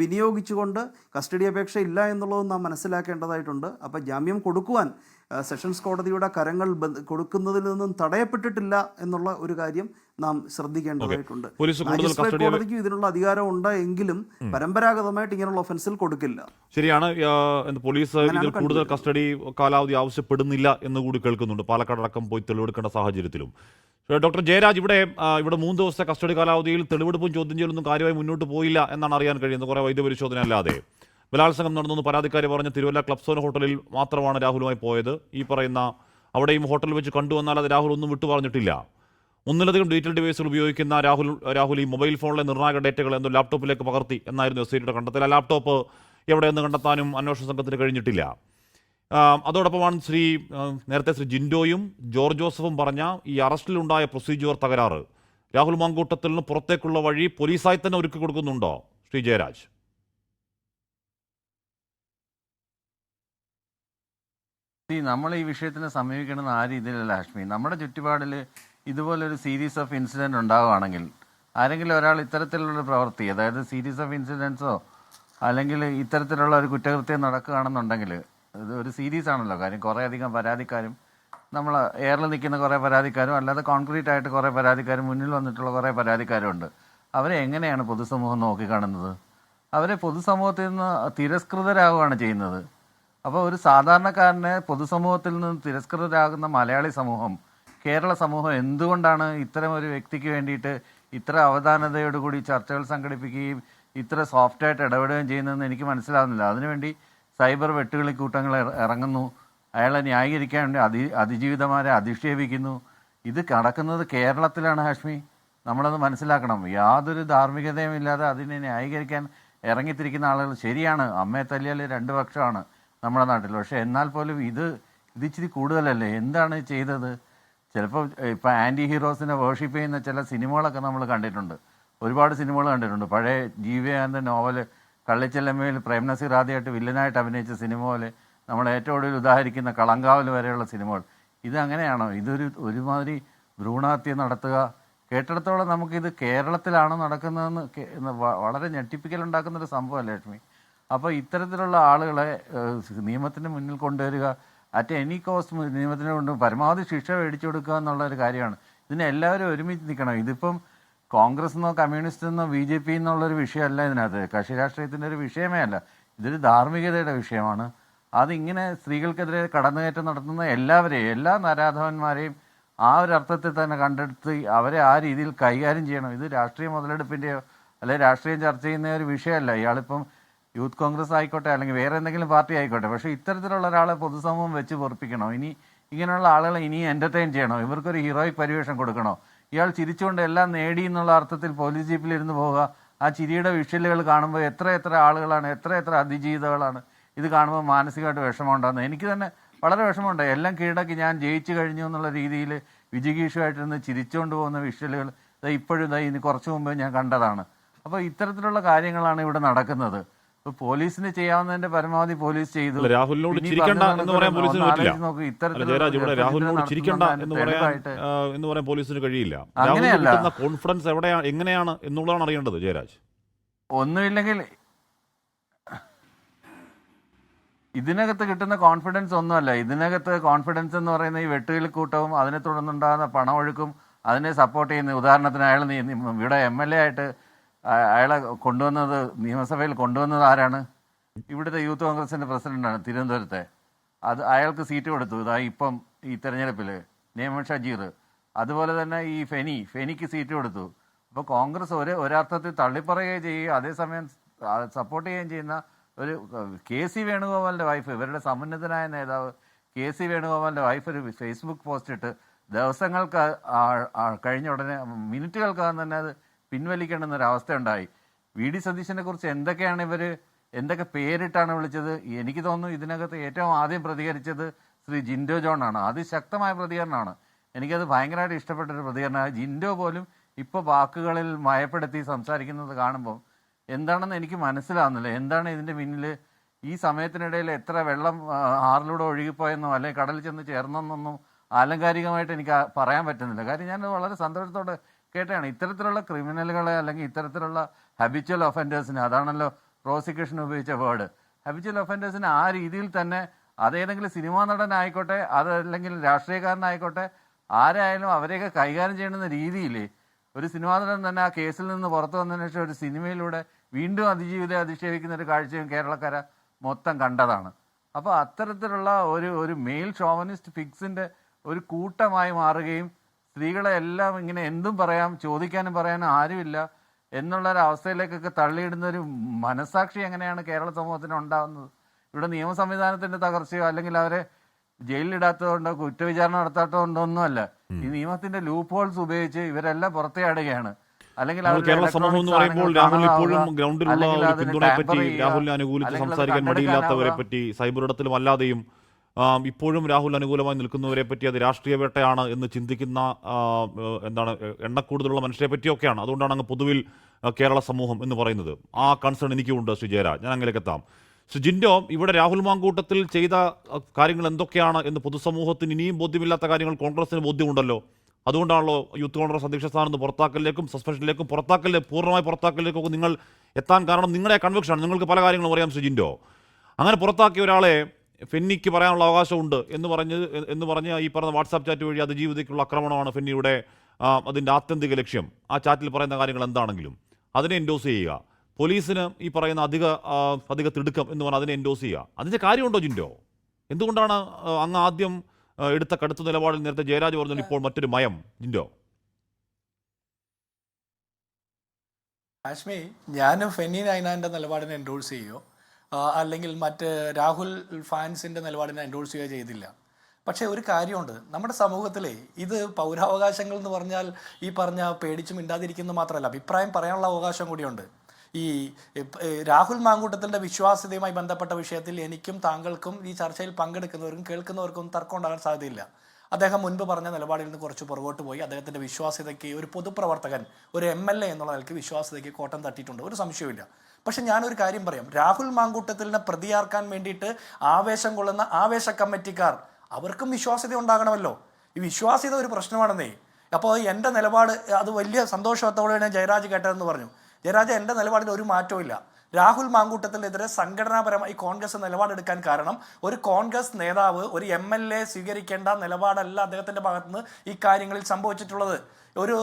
വിനിയോഗിച്ചുകൊണ്ട് കസ്റ്റഡി അപേക്ഷ ഇല്ല എന്നുള്ളത് നാം മനസ്സിലാക്കേണ്ടതായിട്ടുണ്ട്. അപ്പോൾ ജാമ്യം കൊടുക്കുവാൻ സെഷൻസ് കോടതിയുടെ കരങ്ങൾ കൊടുക്കുന്നതിൽ നിന്നും തടയപ്പെട്ടിട്ടില്ല എന്നുള്ള ഒരു കാര്യം നാം ശ്രദ്ധിക്കേണ്ടതായിട്ടുണ്ട്. മജിസ്ട്രേറ്റ് കോടതിക്ക് ഇതിനുള്ള അധികാരം ഉണ്ട് എങ്കിലും പരമ്പരാഗതമായിട്ട് ഇങ്ങനെയുള്ള ഒഫൻസിൽ കൊടുക്കില്ല. ശരിയാണ്. പോലീസ് ഇതിൽ കൂടുതൽ കസ്റ്റഡി കാലാവധി ആവശ്യപ്പെടുന്നില്ല എന്ന് കൂടി കേൾക്കുന്നുണ്ട്. പാലക്കാട് അടക്കം പോയി തെളിവെടുക്കേണ്ട സാഹചര്യത്തിലും. ഡോക്ടർ ജയരാജ്, ഇവിടെ 3 ദിവസത്തെ കസ്റ്റഡി കാലാവധിയിൽ തെളിവെടുപ്പും ചോദ്യം ചെയ്യലൊന്നും കാര്യമായി മുന്നോട്ട് പോയില്ല എന്നാണ് അറിയാൻ കഴിയുന്നത്. കുറേ വൈദ്യപരിശോധന അല്ലാതെ ബലാത്സംഗം നടന്നു പരാതിക്കാരി പറഞ്ഞ തിരുവല്ല ക്ലബ്സോൺ ഹോട്ടലിൽ മാത്രമാണ് രാഹുലുമായി പോയത്. ഈ പറയുന്ന അവിടെയും ഹോട്ടലിൽ വെച്ച് കണ്ടുവന്നാൽ അത് രാഹുൽ ഒന്നും വിട്ടു പറഞ്ഞിട്ടില്ല. ഒന്നിലധികം ഡിജിറ്റൽ ഡിവൈസുകൾ ഉപയോഗിക്കുന്ന രാഹുൽ ഈ മൊബൈൽ ഫോണിലെ നിർണായക ഡേറ്റകൾ എന്തോ ലാപ്ടോപ്പിലേക്ക് പകർത്തി എന്നായിരുന്നു എസ്ഐയുടെ കണ്ടെത്തൽ. ആ ലാപ്ടോപ്പ് എവിടെയെന്ന് കണ്ടെത്താനും അന്വേഷണ സംഘത്തിന് കഴിഞ്ഞിട്ടില്ല. അതോടൊപ്പമാണ് നേരത്തെ ശ്രീ ജിൻഡോയും ജോർജ് ജോസഫും പറഞ്ഞ ഈ അറസ്റ്റിലുണ്ടായ പ്രൊസീജിയർ തകരാറ് രാഹുൽ മാങ്കൂട്ടത്തിൽ നിന്ന് പുറത്തേക്കുള്ള വഴി പോലീസായി തന്നെ ഒരുക്കി കൊടുക്കുന്നുണ്ടോ ശ്രീ ജയരാജ്? നമ്മൾ ഈ വിഷയത്തിനെ സമീപിക്കണമെന്ന് ആ രീതിയിലല്ല ഹാഷ്മി. നമ്മുടെ ചുറ്റുപാടിൽ ഇതുപോലൊരു സീരീസ് ഓഫ് ഇൻസിഡൻറ്റ് ഉണ്ടാവുകയാണെങ്കിൽ, ആരെങ്കിലും ഒരാൾ ഇത്തരത്തിലുള്ളൊരു പ്രവൃത്തി, അതായത് സീരീസ് ഓഫ് ഇൻസിഡൻസോ അല്ലെങ്കിൽ ഇത്തരത്തിലുള്ള ഒരു കുറ്റകൃത്യം നടക്കുകയാണെന്നുണ്ടെങ്കിൽ, ഇത് ഒരു സീരീസ് ആണല്ലോ കാര്യം. കുറേയധികം പരാതിക്കാരും, നമ്മൾ എയറിൽ നിൽക്കുന്ന കുറേ പരാതിക്കാരും അല്ലാതെ കോൺക്രീറ്റ് ആയിട്ട് കുറേ പരാതിക്കാരും, മുന്നിൽ വന്നിട്ടുള്ള കുറേ പരാതിക്കാരുണ്ട്. അവരെ എങ്ങനെയാണ് പൊതുസമൂഹം നോക്കിക്കാണുന്നത്? അവരെ പൊതുസമൂഹത്തിൽ നിന്ന് തിരസ്കൃതരാകുകയാണ് ചെയ്യുന്നത്. അപ്പോൾ ഒരു സാധാരണക്കാരനെ പൊതുസമൂഹത്തിൽ നിന്ന് തിരസ്കൃതരാകുന്ന മലയാളി സമൂഹം, കേരള സമൂഹം എന്തുകൊണ്ടാണ് ഇത്തരം ഒരു വ്യക്തിക്ക് വേണ്ടിയിട്ട് ഇത്ര അവധാനതയോടുകൂടി ചർച്ചകൾ സംഘടിപ്പിക്കുകയും ഇത്ര സോഫ്റ്റായിട്ട് ഇടപെടുകയും ചെയ്യുന്നതെന്ന് എനിക്ക് മനസ്സിലാവുന്നില്ല. അതിനുവേണ്ടി സൈബർ വെട്ടുകളി കൂട്ടങ്ങൾ ഇറങ്ങുന്നു, അയാളെ ന്യായീകരിക്കാൻ വേണ്ടി അതിജീവിതമാരെ അധിക്ഷേപിക്കുന്നു. ഇത് നടക്കുന്നത് കേരളത്തിലാണ് ഹാഷ്മി. നമ്മളത് മനസ്സിലാക്കണം. യാതൊരു ധാർമ്മികതയും ഇല്ലാതെ അതിനെ ന്യായീകരിക്കാൻ ഇറങ്ങിത്തിരിക്കുന്ന ആളുകൾ. ശരിയാണ്, അമ്മയെ തല്ലിയാൽ 2 പക്ഷമാണ് നമ്മുടെ നാട്ടിൽ. പക്ഷേ എന്നാൽ പോലും ഇത് ഇച്ചിരി കൂടുതലല്ലേ? എന്താണ് ചെയ്തത്? ചിലപ്പോൾ ഇപ്പോൾ ആൻറ്റി ഹീറോസിനെ വേർഷിപ്പ് ചെയ്യുന്ന ചില സിനിമകളൊക്കെ നമ്മൾ കണ്ടിട്ടുണ്ട്, ഒരുപാട് സിനിമകൾ കണ്ടിട്ടുണ്ട്. പഴയ ജീവികാനന്ദ നോവല് കള്ളിച്ചെല്ലമ്മയിൽ പ്രേം നസീർ ആദ്യമായിട്ട് വില്ലനായിട്ട് അഭിനയിച്ച സിനിമ പോലെ നമ്മൾ ഏറ്റവും കൂടുതൽ ഉദാഹരിക്കുന്ന കളങ്കാവൽ വരെയുള്ള സിനിമകൾ. ഇത് അങ്ങനെയാണോ? ഒരുമാതിരി ഭ്രൂണഹത്യ നടത്തുക. കേട്ടിടത്തോളം നമുക്കിത് കേരളത്തിലാണോ നടക്കുന്നതെന്ന് വളരെ ഞെട്ടിപ്പിക്കലുണ്ടാക്കുന്നൊരു സംഭവമല്ലേ ലക്ഷ്മി? അപ്പോൾ ഇത്തരത്തിലുള്ള ആളുകളെ നിയമത്തിന് മുന്നിൽ കൊണ്ടുവരിക, അറ്റ് എനി കോസ്റ്റ് നിയമത്തിന് കൊണ്ട് പരമാവധി ശിക്ഷ മേടിച്ചു കൊടുക്കുക എന്നുള്ളൊരു കാര്യമാണ്. ഇതിന് എല്ലാവരും ഒരുമിച്ച് നിൽക്കണം. ഇതിപ്പം കോൺഗ്രസ് എന്നോ കമ്മ്യൂണിസ്റ്റ് എന്നോ BJP എന്നുള്ളൊരു വിഷയമല്ല ഇതിനകത്ത്. കക്ഷി രാഷ്ട്രീയത്തിൻ്റെ ഒരു വിഷയമേ അല്ല. ഇതൊരു ധാർമ്മികതയുടെ വിഷയമാണ്. അതിങ്ങനെ സ്ത്രീകൾക്കെതിരെ കടന്നുകയറ്റം നടത്തുന്ന എല്ലാവരെയും, എല്ലാ നരാധവന്മാരെയും ആ ഒരു അർത്ഥത്തിൽ തന്നെ കണ്ടെടുത്ത് അവരെ ആ രീതിയിൽ കൈകാര്യം ചെയ്യണം. ഇത് രാഷ്ട്രീയ മുതലെടുപ്പിൻ്റെയോ അല്ലെങ്കിൽ രാഷ്ട്രീയം ചർച്ച ചെയ്യുന്ന ഒരു വിഷയമല്ല. ഇയാളിപ്പം യൂത്ത് കോൺഗ്രസ് ആയിക്കോട്ടെ അല്ലെങ്കിൽ വേറെ എന്തെങ്കിലും പാർട്ടി ആയിക്കോട്ടെ, പക്ഷേ ഇത്തരത്തിലുള്ള ഒരാളെ പൊതുസമൂഹം വെച്ച് പൊറപ്പിക്കണോ? ഇങ്ങനെയുള്ള ആളുകളെ ഇനി എൻ്റർടൈൻ ചെയ്യണോ? ഇവർക്കൊരു ഹീറോയിക് പരിവേഷം കൊടുക്കണോ? ഇയാൾ ചിരിച്ചുകൊണ്ട് എല്ലാം നേടി എന്നുള്ള അർത്ഥത്തിൽ പോലീസ് ജീപ്പിലിരുന്ന് പോവുക. ആ ചിരിയുടെ വിഷ്വലുകൾ കാണുമ്പോൾ എത്ര ആളുകളാണ്, എത്ര അതിജീവിതകളാണ് ഇത് കാണുമ്പോൾ മാനസികമായിട്ട് വിഷമമുണ്ടാകുന്നത്. എനിക്ക് തന്നെ വളരെ വിഷമമുണ്ട്. എല്ലാം കീഴടക്കി ഞാൻ ജയിച്ചു കഴിഞ്ഞു എന്നുള്ള രീതിയിൽ വിജിഗീഷുമായിട്ടിരുന്ന് ചിരിച്ചുകൊണ്ട് പോകുന്ന വിഷ്വലുകൾ ഇപ്പോഴും ഇനി കുറച്ചു മുമ്പ് ഞാൻ കണ്ടതാണ്. അപ്പോൾ ഇത്തരത്തിലുള്ള കാര്യങ്ങളാണ് ഇവിടെ നടക്കുന്നത്. ഇപ്പോൾ പോലീസിന് ചെയ്യാവുന്നതിന്റെ പരമാവധി പോലീസ് ചെയ്തു. രാഹുലിനോട് ചിരിക്കണ്ട എന്ന് പറയാൻ പോലീസിന് പറ്റില്ല. ജയരാജ്, ഇവിടെ രാഹുലിനോട് ചിരിക്കണ്ട എന്ന് പറയാൻ പോലീസിന് കഴിയില്ല. അങ്ങനെയല്ല, കോൺഫിഡൻസ് എവിടെയാണ്, എങ്ങനെയാണ് എന്നുള്ളതാണ് അറിയേണ്ടത് ജയരാജ്. ഒന്നുമില്ലെങ്കിൽ ഇതിനകത്ത് കിട്ടുന്ന കോൺഫിഡൻസ് ഒന്നുമല്ല. ഇതിനകത്ത് കോൺഫിഡൻസ് എന്ന് പറയുന്ന ഈ വെട്ടുകിളിക്കൂട്ടവും അതിനെ തുടർന്നുണ്ടാകുന്ന പണമൊഴുക്കും അതിനെ സപ്പോർട്ട് ചെയ്യുന്ന, ഉദാഹരണത്തിന് അയാൾ ഇവിടെ MLA ആയിട്ട് അയാളെ കൊണ്ടുവന്നത്, നിയമസഭയിൽ കൊണ്ടുവന്നത് ആരാണ്? ഇവിടുത്തെ യൂത്ത് കോൺഗ്രസിൻ്റെ പ്രസിഡന്റാണ് തിരുവനന്തപുരത്തെ. അയാൾക്ക് സീറ്റ് കൊടുത്തു. ഇപ്പം ഈ തെരഞ്ഞെടുപ്പിൽ നേമൻ ഷജീർ. അതുപോലെ തന്നെ ഈ ഫെനിക്ക് സീറ്റ് കൊടുത്തു. അപ്പോൾ കോൺഗ്രസ് ഒരർത്ഥത്തിൽ തള്ളിപ്പറയുകയും ചെയ്യുകയും അതേസമയം സപ്പോർട്ട് ചെയ്യുകയും ചെയ്യുന്ന ഒരു KC വേണുഗോപാലിൻ്റെ വൈഫ്, ഇവരുടെ സമുന്നതനായ നേതാവ് KC വേണുഗോപാലിൻ്റെ വൈഫ് ഒരു ഫേസ്ബുക്ക് പോസ്റ്റ് ഇട്ട് ദിവസങ്ങൾക്ക് കഴിഞ്ഞ ഉടനെ മിനിറ്റുകൾക്കകം തന്നെ അത് പിൻവലിക്കണമെന്നൊരവസ്ഥ ഉണ്ടായി. VD സതീശനെ കുറിച്ച് എന്തൊക്കെ പേരിട്ടാണ് വിളിച്ചത്? എനിക്ക് തോന്നുന്നു ഇതിനകത്ത് ഏറ്റവും ആദ്യം പ്രതികരിച്ചത് ശ്രീ ജിൻഡോ ജോൺ ആണ്. അതിശക്തമായ പ്രതികരണമാണ്. എനിക്കത് ഭയങ്കരമായിട്ട് ഇഷ്ടപ്പെട്ടൊരു പ്രതികരണമാണ്. ജിൻഡോ പോലും ഇപ്പോൾ വാക്കുകളിൽ മയപ്പെടുത്തി സംസാരിക്കുന്നത് കാണുമ്പോൾ എന്താണെന്ന് എനിക്ക് മനസ്സിലാവുന്നില്ല. എന്താണ് ഇതിൻ്റെ പിന്നിൽ? ഈ സമയത്തിനിടയിൽ എത്ര വെള്ളം ആറിലൂടെ ഒഴുകിപ്പോയെന്നോ അല്ലെങ്കിൽ കടലിൽ ചെന്ന് ചേർന്നെന്നൊന്നും ആലങ്കാരികമായിട്ട് എനിക്ക് പറയാൻ പറ്റുന്നില്ല. കാര്യം ഞാൻ വളരെ സന്തോഷത്തോടെ കേട്ടാണ്. ഇത്തരത്തിലുള്ള ക്രിമിനലുകളെ അല്ലെങ്കിൽ ഇത്തരത്തിലുള്ള ഹാബിച്വൽ ഒഫൻഡേഴ്സിന്, അതാണല്ലോ പ്രോസിക്യൂഷൻ ഉപയോഗിച്ച വേർഡ്, ഹാബിച്വൽ ഒഫൻഡേഴ്സിന് ആ രീതിയിൽ തന്നെ അതേതെങ്കിലും സിനിമാ നടനായിക്കോട്ടെ അതല്ലെങ്കിൽ രാഷ്ട്രീയക്കാരനായിക്കോട്ടെ ആരായാലും അവരെയൊക്കെ കൈകാര്യം ചെയ്യുന്ന രീതിയിൽ ഒരു സിനിമാ നടൻ തന്നെ ആ കേസിൽ നിന്ന് പുറത്തു വന്നതിന് ശേഷം ഒരു സിനിമയിലൂടെ വീണ്ടും അതിജീവിതം അധിക്ഷേപിക്കുന്ന ഒരു കാഴ്ചയും കേരളക്കര മൊത്തം കണ്ടതാണ്. അപ്പോൾ അത്തരത്തിലുള്ള ഒരു മെയിൽ ഷോവനിസ്റ്റ് ഫിക്സിൻ്റെ ഒരു കൂട്ടമായി മാറുകയും സ്ത്രീകളെ എല്ലാം ഇങ്ങനെ എന്തും പറയാം, ചോദിക്കാനും പറയാനും ആരുമില്ല എന്നുള്ളൊരവസ്ഥയിലേക്കൊക്കെ തള്ളിയിടുന്ന ഒരു മനസ്സാക്ഷി എങ്ങനെയാണ് കേരള സമൂഹത്തിന് ഉണ്ടാകുന്നത്? ഇവിടെ നിയമ സംവിധാനത്തിൻ്റെ തകർച്ചയോ അല്ലെങ്കിൽ അവരെ ജയിലിലിടാത്തതുകൊണ്ടോ കുറ്റവിചാരണ നടത്താത്തതുകൊണ്ടോ ഒന്നുമല്ല. ഈ നിയമത്തിന്റെ ലൂപ്പ് ഹോൾസ് ഉപയോഗിച്ച് ഇവരെല്ലാം പുറത്തെയാടുകയാണ്. അല്ലെങ്കിൽ കേരള സമൂഹം എന്ന് പറയുമ്പോൾ രാഹുൽ ഇപ്പോഴും ഗ്രൗണ്ടിലുള്ള ഒരു പിന്തുണയെ പറ്റി, രാഹുലിനെ അനുകൂലിച്ച് സംസാരിക്കാൻ മടിയില്ലാത്തവരെ പറ്റി, സൈബർ ഇടത്തിലും അല്ലാതെയും ഇപ്പോഴും രാഹുൽ അനുകൂലമായി നിൽക്കുന്നവരെ പറ്റി അത് രാഷ്ട്രീയ വേട്ടയാണ് എന്ന് ചിന്തിക്കുന്ന എണ്ണക്കൂടുതലുള്ള മനുഷ്യരെ പറ്റിയൊക്കെയാണ്. അതുകൊണ്ടാണ് അങ്ങ് പൊതുവിൽ കേരള സമൂഹം എന്ന് പറയുന്നത്. ആ കൺസേൺ എനിക്കുണ്ട് ശ്രീ ജയരാജ്. ഞാൻ അങ്ങനെയൊക്കെ എത്താം. ശ്രീ ജിൻഡോ, ഇവിടെ രാഹുൽ മാങ്കൂട്ടത്തിൽ ചെയ്ത കാര്യങ്ങൾ എന്തൊക്കെയാണ് എന്ന് പൊതുസമൂഹത്തിന് ഇനിയും ബോധ്യമില്ലാത്ത കാര്യങ്ങൾ കോൺഗ്രസിന് ബോധ്യമുണ്ടല്ലോ. അതുകൊണ്ടാണല്ലോ യൂത്ത് കോൺഗ്രസ് അധ്യക്ഷ സ്ഥാനത്ത് പുറത്താക്കലിലേക്കും സസ്പെൻഷനിലേക്കും പൂർണ്ണമായി പുറത്താക്കലിലേക്കും ഒക്കെ നിങ്ങൾ എത്താൻ കാരണം നിങ്ങളുടെ കൺവിക്ഷനാണ്. നിങ്ങൾക്ക് പല കാര്യങ്ങളും അറിയാം ശ്രീ ജിൻഡോ. അങ്ങനെ പുറത്താക്കിയ ഒരാളെ ഫെന്നിക്ക് പറയാനുള്ള അവകാശമുണ്ട് എന്ന് പറഞ്ഞ് ഈ പറഞ്ഞ വാട്സാപ്പ് ചാറ്റ് വഴി അതിജീവിതയ്ക്കുള്ള ആക്രമണമാണ് ഫെന്നിയുടെ അതിൻ്റെ ആത്യന്തിക ലക്ഷ്യം. ആ ചാറ്റിൽ പറയുന്ന കാര്യങ്ങൾ എന്താണെങ്കിലും അതിനെ എൻഡോസ് ചെയ്യുക. പോലീസിന് ഈ പറയുന്ന അധിക തിടുക്കം എന്ന് പറഞ്ഞാൽ അതിനെ എൻഡോസ് ചെയ്യുക. അതിൻ്റെ കാര്യമുണ്ടോ ജിൻഡോ? എന്തുകൊണ്ടാണ് അങ്ങ് ആദ്യം എടുത്ത കടുത്ത നിലപാടിൽ നേരത്തെ ജയരാജ് പറഞ്ഞു ഇപ്പോൾ മറ്റൊരു മയം? ജിൻഡോ, ഹാഷ്മി, ഞാനും ഫെന്നി നൈനാൻ്റെ നിലപാടിനെ എൻഡോഴ്സ് ചെയ്യുകയോ അല്ലെങ്കിൽ മറ്റ് രാഹുൽ ഫാൻസിൻ്റെ നിലപാടിനെ എൻഡോഴ്സ് ചെയ്യുകയോ ചെയ്തില്ല. പക്ഷേ ഒരു കാര്യമുണ്ട്, നമ്മുടെ സമൂഹത്തിലെ ഇത് പൗരാവകാശങ്ങൾ എന്ന് പറഞ്ഞാൽ ഈ പറഞ്ഞ പേടിച്ച് മിണ്ടാതിരിക്കുന്നത് മാത്രമല്ല, അഭിപ്രായം പറയാനുള്ള അവകാശം കൂടിയുണ്ട്. ഈ രാഹുൽ മാങ്കൂട്ടത്തിൻ്റെ വിശ്വാസ്യതയുമായി ബന്ധപ്പെട്ട വിഷയത്തിൽ എനിക്കും താങ്കൾക്കും ഈ ചർച്ചയിൽ പങ്കെടുക്കുന്നവർക്കും കേൾക്കുന്നവർക്കും തർക്കം ഉണ്ടാകാൻ സാധ്യതയില്ല. അദ്ദേഹം മുൻപ് പറഞ്ഞ നിലപാടിൽ നിന്ന് കുറച്ച് പുറകോട്ട് പോയി. അദ്ദേഹത്തിൻ്റെ വിശ്വാസ്യതയ്ക്ക്, ഒരു പൊതുപ്രവർത്തകൻ, ഒരു MLA എന്നുള്ള നിലയ്ക്ക് വിശ്വാസ്യതയ്ക്ക് കോട്ടം തട്ടിയിട്ടുണ്ട്, ഒരു സംശയമില്ല. പക്ഷെ ഞാനൊരു കാര്യം പറയാം, രാഹുൽ മാങ്കൂട്ടത്തിനെ പ്രതിയാർക്കാൻ വേണ്ടിയിട്ട് ആവേശം കൊള്ളുന്ന ആവേശ കമ്മിറ്റിക്കാർ, അവർക്കും വിശ്വാസ്യത ഉണ്ടാകണമല്ലോ. ഈ വിശ്വാസ്യത ഒരു പ്രശ്നമാണെന്നേ. അപ്പോൾ എൻ്റെ നിലപാട് അത് വലിയ സന്തോഷത്തോടെയാണ് ജയരാജ് കേട്ടതെന്ന് പറഞ്ഞു. ജയരാജ്, എൻ്റെ നിലപാടിൽ ഒരു മാറ്റവും ഇല്ല. രാഹുൽ മാങ്കൂട്ടത്തിനെതിരെ സംഘടനാപരമായി കോൺഗ്രസ് നിലപാടെടുക്കാൻ കാരണം ഒരു കോൺഗ്രസ് നേതാവ്, ഒരു MLA സ്വീകരിക്കേണ്ട നിലപാടല്ല അദ്ദേഹത്തിൻ്റെ ഭാഗത്തുനിന്ന് ഈ കാര്യങ്ങളിൽ സംഭവിച്ചിട്ടുള്ളത്. ഒരു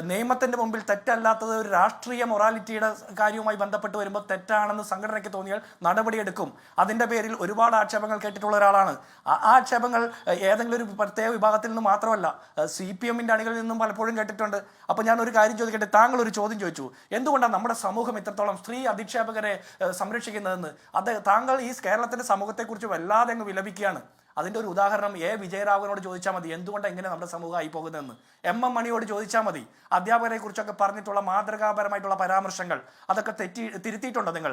നിയമത്തിൻ്റെ മുമ്പിൽ തെറ്റല്ലാത്തത് ഒരു രാഷ്ട്രീയ മൊറാലിറ്റിയുടെ കാര്യവുമായി ബന്ധപ്പെട്ട് വരുമ്പോൾ തെറ്റാണെന്ന് സംഘടനയ്ക്ക് തോന്നിയാൽ നടപടിയെടുക്കും. അതിൻ്റെ പേരിൽ ഒരുപാട് ആക്ഷേപങ്ങൾ കേട്ടിട്ടുള്ള ഒരാളാണ്. ആ ആക്ഷേപങ്ങൾ ഏതെങ്കിലും ഒരു പ്രത്യേക വിഭാഗത്തിൽ നിന്ന് മാത്രമല്ല, CPM-ന്റെ അണികളിൽ നിന്നും പലപ്പോഴും കേട്ടിട്ടുണ്ട്. അപ്പോൾ ഞാൻ ഒരു കാര്യം ചോദിക്കട്ടെ, താങ്കൾ ഒരു ചോദ്യം ചോദിച്ചു, എന്തുകൊണ്ടാണ് നമ്മുടെ സമൂഹം ഇത്രത്തോളം സ്ത്രീ അധിക്ഷേപകരെ സംരക്ഷിക്കുന്നതെന്ന്. താങ്കൾ ഈ കേരളത്തിൻ്റെ സമൂഹത്തെക്കുറിച്ച് വല്ലാതെ അങ്ങ് വിലപിക്കുകയാണ്. അതിൻ്റെ ഒരു ഉദാഹരണം വിജയരാഘവനോട് ചോദിച്ചാൽ മതി എന്തുകൊണ്ട് എങ്ങനെ നമ്മുടെ സമൂഹമായി പോകുന്നതെന്ന്. എം മണിയോട് ചോദിച്ചാൽ മതി. അധ്യാപകരെ കുറിച്ചൊക്കെ പറഞ്ഞിട്ടുള്ള മാതൃകാപരമായിട്ടുള്ള പരാമർശങ്ങൾ അതൊക്കെ തിരുത്തിയിട്ടുണ്ടോ നിങ്ങൾ?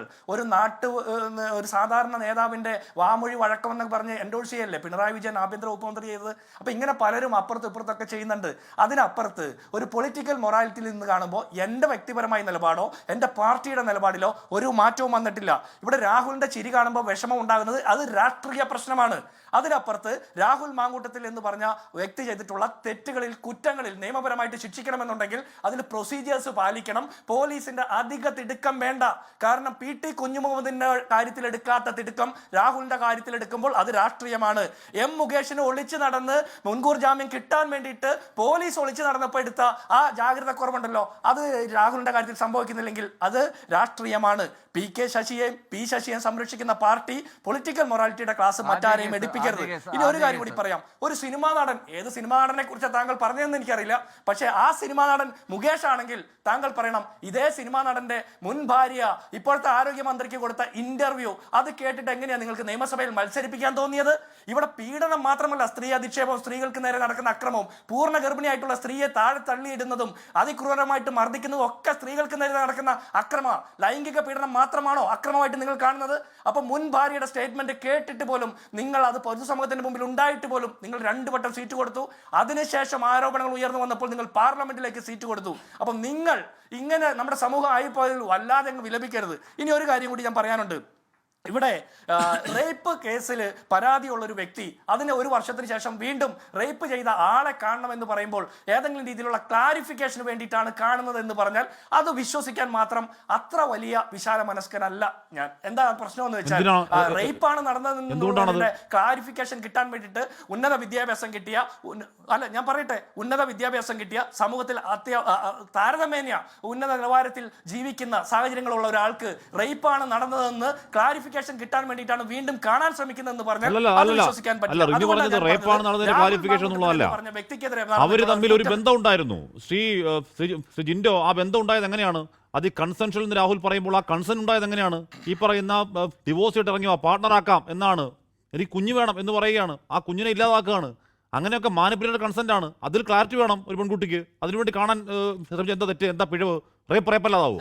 ഒരു സാധാരണ നേതാവിൻ്റെ വാമൊഴി വഴക്കമെന്നൊക്കെ പറഞ്ഞ് എൻഡോഴ്സ് ചെയ്യല്ലേ പിണറായി വിജയൻ ആഭ്യന്തര വകുപ്പ് മന്ത്രി ചെയ്തത്? അപ്പം ഇങ്ങനെ പലരും അപ്പുറത്തും ഇപ്പുറത്തൊക്കെ ചെയ്യുന്നുണ്ട്. അതിനപ്പുറത്ത് ഒരു പൊളിറ്റിക്കൽ മൊറാലിറ്റിയിൽ നിന്ന് കാണുമ്പോൾ എൻ്റെ വ്യക്തിപരമായ നിലപാടോ എൻ്റെ പാർട്ടിയുടെ നിലപാടിലോ ഒരു മാറ്റവും വന്നിട്ടില്ല. ഇവിടെ രാഹുലിൻ്റെ ചിരി കാണുമ്പോൾ വിഷമം ഉണ്ടാകുന്നത് അത് രാഷ്ട്രീയ പ്രശ്നമാണ്. അതിനപ്പുറത്ത് രാഹുൽ മാങ്കൂട്ടത്തിൽ എന്ന് പറഞ്ഞ വ്യക്തി ചെയ്തിട്ടുള്ള തെറ്റുകളിൽ കുറ്റങ്ങളിൽ നിയമപരമായിട്ട് ശിക്ഷിക്കണമെന്നുണ്ടെങ്കിൽ അതിൽ പ്രൊസീജിയേഴ്സ് പാലിക്കണം. പോലീസിന്റെ അധിക തിടുക്കം വേണ്ട. കാരണം PT കുഞ്ഞുമുഹമ്മദിന്റെ കാര്യത്തിൽ എടുക്കാത്ത തിടുക്കം രാഹുലിന്റെ കാര്യത്തിൽ എടുക്കുമ്പോൾ അത് രാഷ്ട്രീയമാണ്. മുകേഷിന് ഒളിച്ചു നടന്ന് മുൻകൂർ ജാമ്യം കിട്ടാൻ വേണ്ടിയിട്ട് പോലീസ് ഒളിച്ചു നടന്നപ്പോൾ എടുത്ത ആ ജാഗ്രത കുറവുണ്ടല്ലോ, അത് രാഹുലിന്റെ കാര്യത്തിൽ സംഭവിക്കുന്നില്ലെങ്കിൽ അത് രാഷ്ട്രീയമാണ്. P ശശിയെ സംരക്ഷിക്കുന്ന പാർട്ടി പൊളിറ്റിക്കൽ മൊറാലിറ്റിയുടെ ക്ലാസ് മറ്റാരെയും എടുപ്പിക്കരുത്. ഇനി ഒരു കാര്യം കൂടി പറയാം. ഒരു സിനിമാ നടൻ, ഏത് സിനിമാ നടനെ കുറിച്ച് താങ്കൾ പറഞ്ഞതെന്ന് എനിക്കറിയില്ല, പക്ഷേ ആ സിനിമാ നടൻ മുകേഷ് ആണെങ്കിൽ താങ്കൾ പറയണം ഇതേ സിനിമാ നടന്റെ മുൻ ഭാര്യ ഇപ്പോഴത്തെ ആരോഗ്യമന്ത്രിക്ക് കൊടുത്ത ഇന്റർവ്യൂ അത് കേട്ടിട്ട് എങ്ങനെയാണ് നിങ്ങൾക്ക് നിയമസഭയിൽ മത്സരിപ്പിക്കാൻ തോന്നിയത്? ഇവിടെ പീഡനം മാത്രമല്ല, സ്ത്രീ അധിക്ഷേപവും സ്ത്രീകൾക്ക് നേരെ നടക്കുന്ന അക്രമവും പൂർണ്ണ ഗർഭിണിയായിട്ടുള്ള സ്ത്രീയെ താഴെ തള്ളിയിടുന്നതും അതിക്രൂരമായിട്ട് മർദ്ദിക്കുന്നതും ഒക്കെ സ്ത്രീകൾക്ക് നേരെ നടക്കുന്ന അക്രമ ലൈംഗിക പീഡനം മാത്രമാണോ അക്രമമായിട്ട് നിങ്ങൾ കാണുന്നത്? അപ്പൊ മുൻ ഭാര്യയുടെ സ്റ്റേറ്റ്മെന്റ് കേട്ടിട്ട് പോലും നിങ്ങൾ അത് പൊതുസമൂഹത്തിന് മുമ്പിൽ ഉണ്ടായിട്ട് പോലും നിങ്ങൾ 2 വട്ടം സീറ്റ് കൊടുത്തു. അതിനുശേഷം ആരോപണങ്ങൾ ഉയർന്നു വന്നപ്പോൾ നിങ്ങൾ പാർലമെന്റിലേക്ക് സീറ്റ് കൊടുത്തു. അപ്പം നിങ്ങൾ ഇങ്ങനെ നമ്മുടെ സമൂഹം ആയിപ്പോയതിൽ വല്ലാതെ വിലപിക്കരുത്. ഇനി ഒരു കാര്യം കൂടി ഞാൻ പറയാനുണ്ട്. ഇവിടെ റേപ്പ് കേസിൽ പരാതിയുള്ള ഒരു വ്യക്തി അതിന് 1 വർഷത്തിന് ശേഷം വീണ്ടും റേപ്പ് ചെയ്ത ആളെ കാണണമെന്ന് പറയുമ്പോൾ ഏതെങ്കിലും രീതിയിലുള്ള ക്ലാരിഫിക്കേഷന് വേണ്ടിയിട്ടാണ് കാണുന്നത് എന്ന് പറഞ്ഞാൽ അത് വിശ്വസിക്കാൻ മാത്രം അത്ര വലിയ വിശാല മനസ്കനല്ല ഞാൻ. എന്താ പ്രശ്നം എന്ന് വെച്ചാൽ റേപ്പാണ് നടന്നതെന്ന് ക്ലാരിഫിക്കേഷൻ കിട്ടാൻ വേണ്ടിയിട്ട് ഉന്നത വിദ്യാഭ്യാസം കിട്ടിയ സമൂഹത്തിൽ താരതമ്യേന ഉന്നത നിലവാരത്തിൽ ജീവിക്കുന്ന സാഹചര്യങ്ങളുള്ള ഒരാൾക്ക് റേപ്പാണ് നടന്നതെന്ന് ക്ലാരിഫിക്കേഷൻ കിട്ടാൻ വേണ്ടിയിട്ടാണ് വീണ്ടും കാണാൻ ശ്രമിക്കുന്നതെന്ന് പറഞ്ഞാൽ വിശ്വസിക്കാൻ പറ്റില്ല. അവര് തമ്മിൽ ഒരു ബന്ധം ഉണ്ടായിരുന്നു. ശ്രീ ജിൻഡോ, ആ ബന്ധം ഉണ്ടായത് എങ്ങനെയാണ്? അത് കൺസെൻഷനിൽ നിന്ന് രാഹുൽ പറയുമ്പോൾ ആ കൺസെൻ ഉണ്ടായത് എങ്ങനെയാണ്? ഈ പറയുന്ന ഡിവോഴ്സ് ഇട്ട് ഇറങ്ങിയോ പാർട്ണറാക്കാം എന്നാണ്, എനിക്ക് കുഞ്ഞ് വേണം എന്ന് പറയുകയാണ്, ആ കുഞ്ഞിനെ ഇല്ലാതാക്കുകയാണ്. അങ്ങനെയൊക്കെ മാനിപ്പുലേറ്റഡ് കൺസെന്റ് ആണ്. അതിൽ ക്ലാരിറ്റി വേണം ഒരു പെൺകുട്ടിക്ക്. അതിനുവേണ്ടി കാണാൻ എന്താ തെറ്റ്, എന്താ പിഴവ്? റേപ്പല്ലാതാവോ?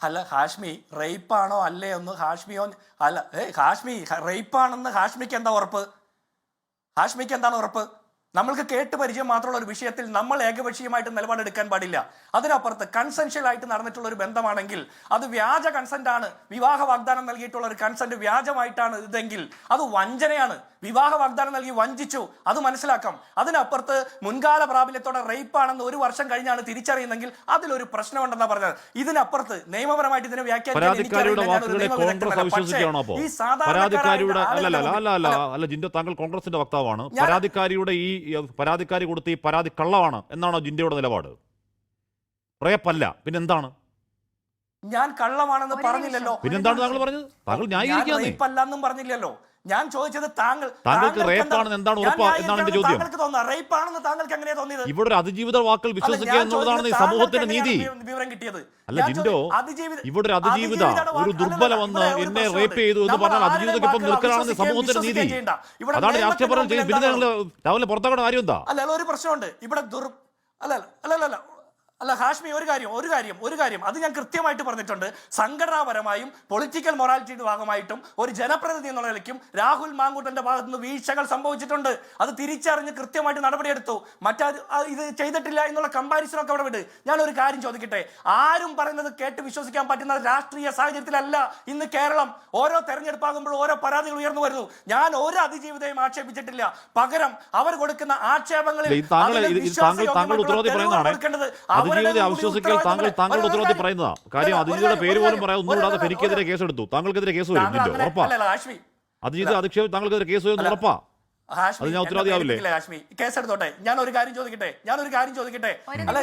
അല്ല ഹാഷ്മി, റേപ്പാണോ അല്ലേ ഒന്ന് ഹാഷ്മിയോ അല്ല ഹാഷ്മി റേപ്പാണെന്ന് ഹാഷ്മിക്ക് എന്താ ഉറപ്പ്? ഹാഷ്മിക്ക് എന്താണ് ഉറപ്പ്? നമ്മൾക്ക് കേട്ട് പരിചയം മാത്രമുള്ള ഒരു വിഷയത്തിൽ നമ്മൾ ഏകപക്ഷീയമായിട്ട് നിലപാടെടുക്കാൻ പാടില്ല. അതിനപ്പുറത്ത് കൺസെൻഷ്യൽ ആയിട്ട് നടന്നിട്ടുള്ള ഒരു ബന്ധമാണെങ്കിൽ അത് വ്യാജ കൺസെന്റ് ആണ്. വിവാഹ വാഗ്ദാനം നൽകിയിട്ടുള്ള ഒരു കൺസെന്റ് വ്യാജമായിട്ടാണ് ഇതെങ്കിൽ അത് വഞ്ചനയാണ്. വിവാഹ വാഗ്ദാനം നൽകി വഞ്ചിച്ചു, അത് മനസ്സിലാക്കാം. അതിനപ്പുറത്ത് മുൻകാല പ്രാബല്യത്തോടെ റേപ്പാണെന്ന് 1 വർഷം കഴിഞ്ഞാണ് തിരിച്ചറിയുന്നെങ്കിൽ അതിലൊരു പ്രശ്നമുണ്ടെന്നാ പറഞ്ഞത്. ഇതിനപ്പുറത്ത് നിയമപരമായിട്ട് ഇതിനെ താങ്കൾ കോൺഗ്രസിന്റെ വക്താവാണ്. പരാതിക്കാരിയുടെ പരാതിക്കാരി കൊടുത്ത ഈ പരാതി കള്ളമാണ് എന്നാണോ ജിൻഡോയുടെ നിലപാട്? റേപ്പല്ല പിന്നെന്താണ്? ഞാൻ കള്ളമാണെന്ന് പറഞ്ഞില്ലല്ലോ. പിന്നെന്താണ് താങ്കൾ പറഞ്ഞത്? താങ്കൾ ന്യായീകരിക്കാന്നും പറഞ്ഞില്ലല്ലോ. ഞാൻ ചോദിച്ചത് താങ്കൾക്ക് റേപ്പാണെന്ന് എന്താണ് ഉറപ്പ് എന്നാണ് എന്റെ ചോദ്യം. റേപ്പാണെന്ന് താങ്കൾക്ക് എങ്ങനെയാ തോന്നിയത്? ഇവിടെ ഒരു അതിജീവിത വാക്കിൽ വിശ്വസിക്കുക എന്നുള്ളതാണ് ഈ സമൂഹത്തിന്റെ നീതി. വിവരം കിട്ടിയത് അല്ല ജിൻഡോ, ഇവിടെ ഒരു അതിജീവിത ഒരു ദുർബല വന്ന് എന്നെ റേപ്പ് ചെയ്തു എന്ന് പറഞ്ഞാൽ അതിജീവിതയ്ക്കൊപ്പം നിൽക്കലാണെന്ന് സമൂഹത്തിന്റെ നീതി. അതാണ് രാഷ്ട്രീയപരം ചെയ്യുന്നത്. പിന്നെ ഞങ്ങൾ രാവിലെ പുറത്താക്കേണ്ട കാര്യം എന്താ? അല്ല ഒരു പ്രശ്നമുണ്ട് ഇവിടെ. അല്ല ഹാഷ്മി, ഒരു കാര്യം അത് ഞാൻ കൃത്യമായിട്ട് പറഞ്ഞിട്ടുണ്ട്. സംഘടനാപരമായും പൊളിറ്റിക്കൽ മൊറാലിറ്റിയുടെ ഭാഗമായിട്ടും ഒരു ജനപ്രതിനിധി എന്നുള്ള നിലയ്ക്കും രാഹുൽ മാങ്കൂട്ടന്റെ ഭാഗത്ത് നിന്ന് വീഴ്ചകൾ സംഭവിച്ചിട്ടുണ്ട്. അത് തിരിച്ചറിഞ്ഞ് കൃത്യമായിട്ട് നടപടിയെടുത്തു. ഇത് ചെയ്തിട്ടില്ല എന്നുള്ള കമ്പാരിസണൊക്കെ അവിടെ വിട്. ഞാനൊരു കാര്യം ചോദിക്കട്ടെ, ആരും പറയുന്നത് കേട്ട് വിശ്വസിക്കാൻ പറ്റുന്ന രാഷ്ട്രീയ സാഹചര്യത്തിലല്ല ഇന്ന് കേരളം. ഓരോ തെരഞ്ഞെടുപ്പാകുമ്പോൾ ഓരോ പരാതികൾ ഉയർന്നു വരുന്നു. ഞാൻ ഒരു അതിജീവിതയും ആക്ഷേപിച്ചിട്ടില്ല. പകരം അവർ കൊടുക്കുന്ന ആക്ഷേപങ്ങളിൽ അവിശ്വസിക്കൽ താങ്കളുടെ ഉത്തരവാദിത്വം പറയുന്നതാ കാര്യം. അതിജീവിതയുടെ പേര് പോലും പറയാൻ ഒന്നുകൂടാതെ എനിക്കെതിരെ കേസെടുത്തു. താങ്കൾക്കെതിരെ കേസ് വരും ഉറപ്പാ? അതിജീവിത അധിക്ഷേപം താങ്കൾക്കെതിരെ കേസ് വരും ഉറപ്പാ? ഹാഷ്മി, അത് ഞാൻ ഉത്തരവാദിയാവില്ലേ? ഹാഷ്മി കേസെടുത്തോട്ടെ. ഞാൻ ഒരു കാര്യം ചോദിക്കട്ടെ. അല്ല,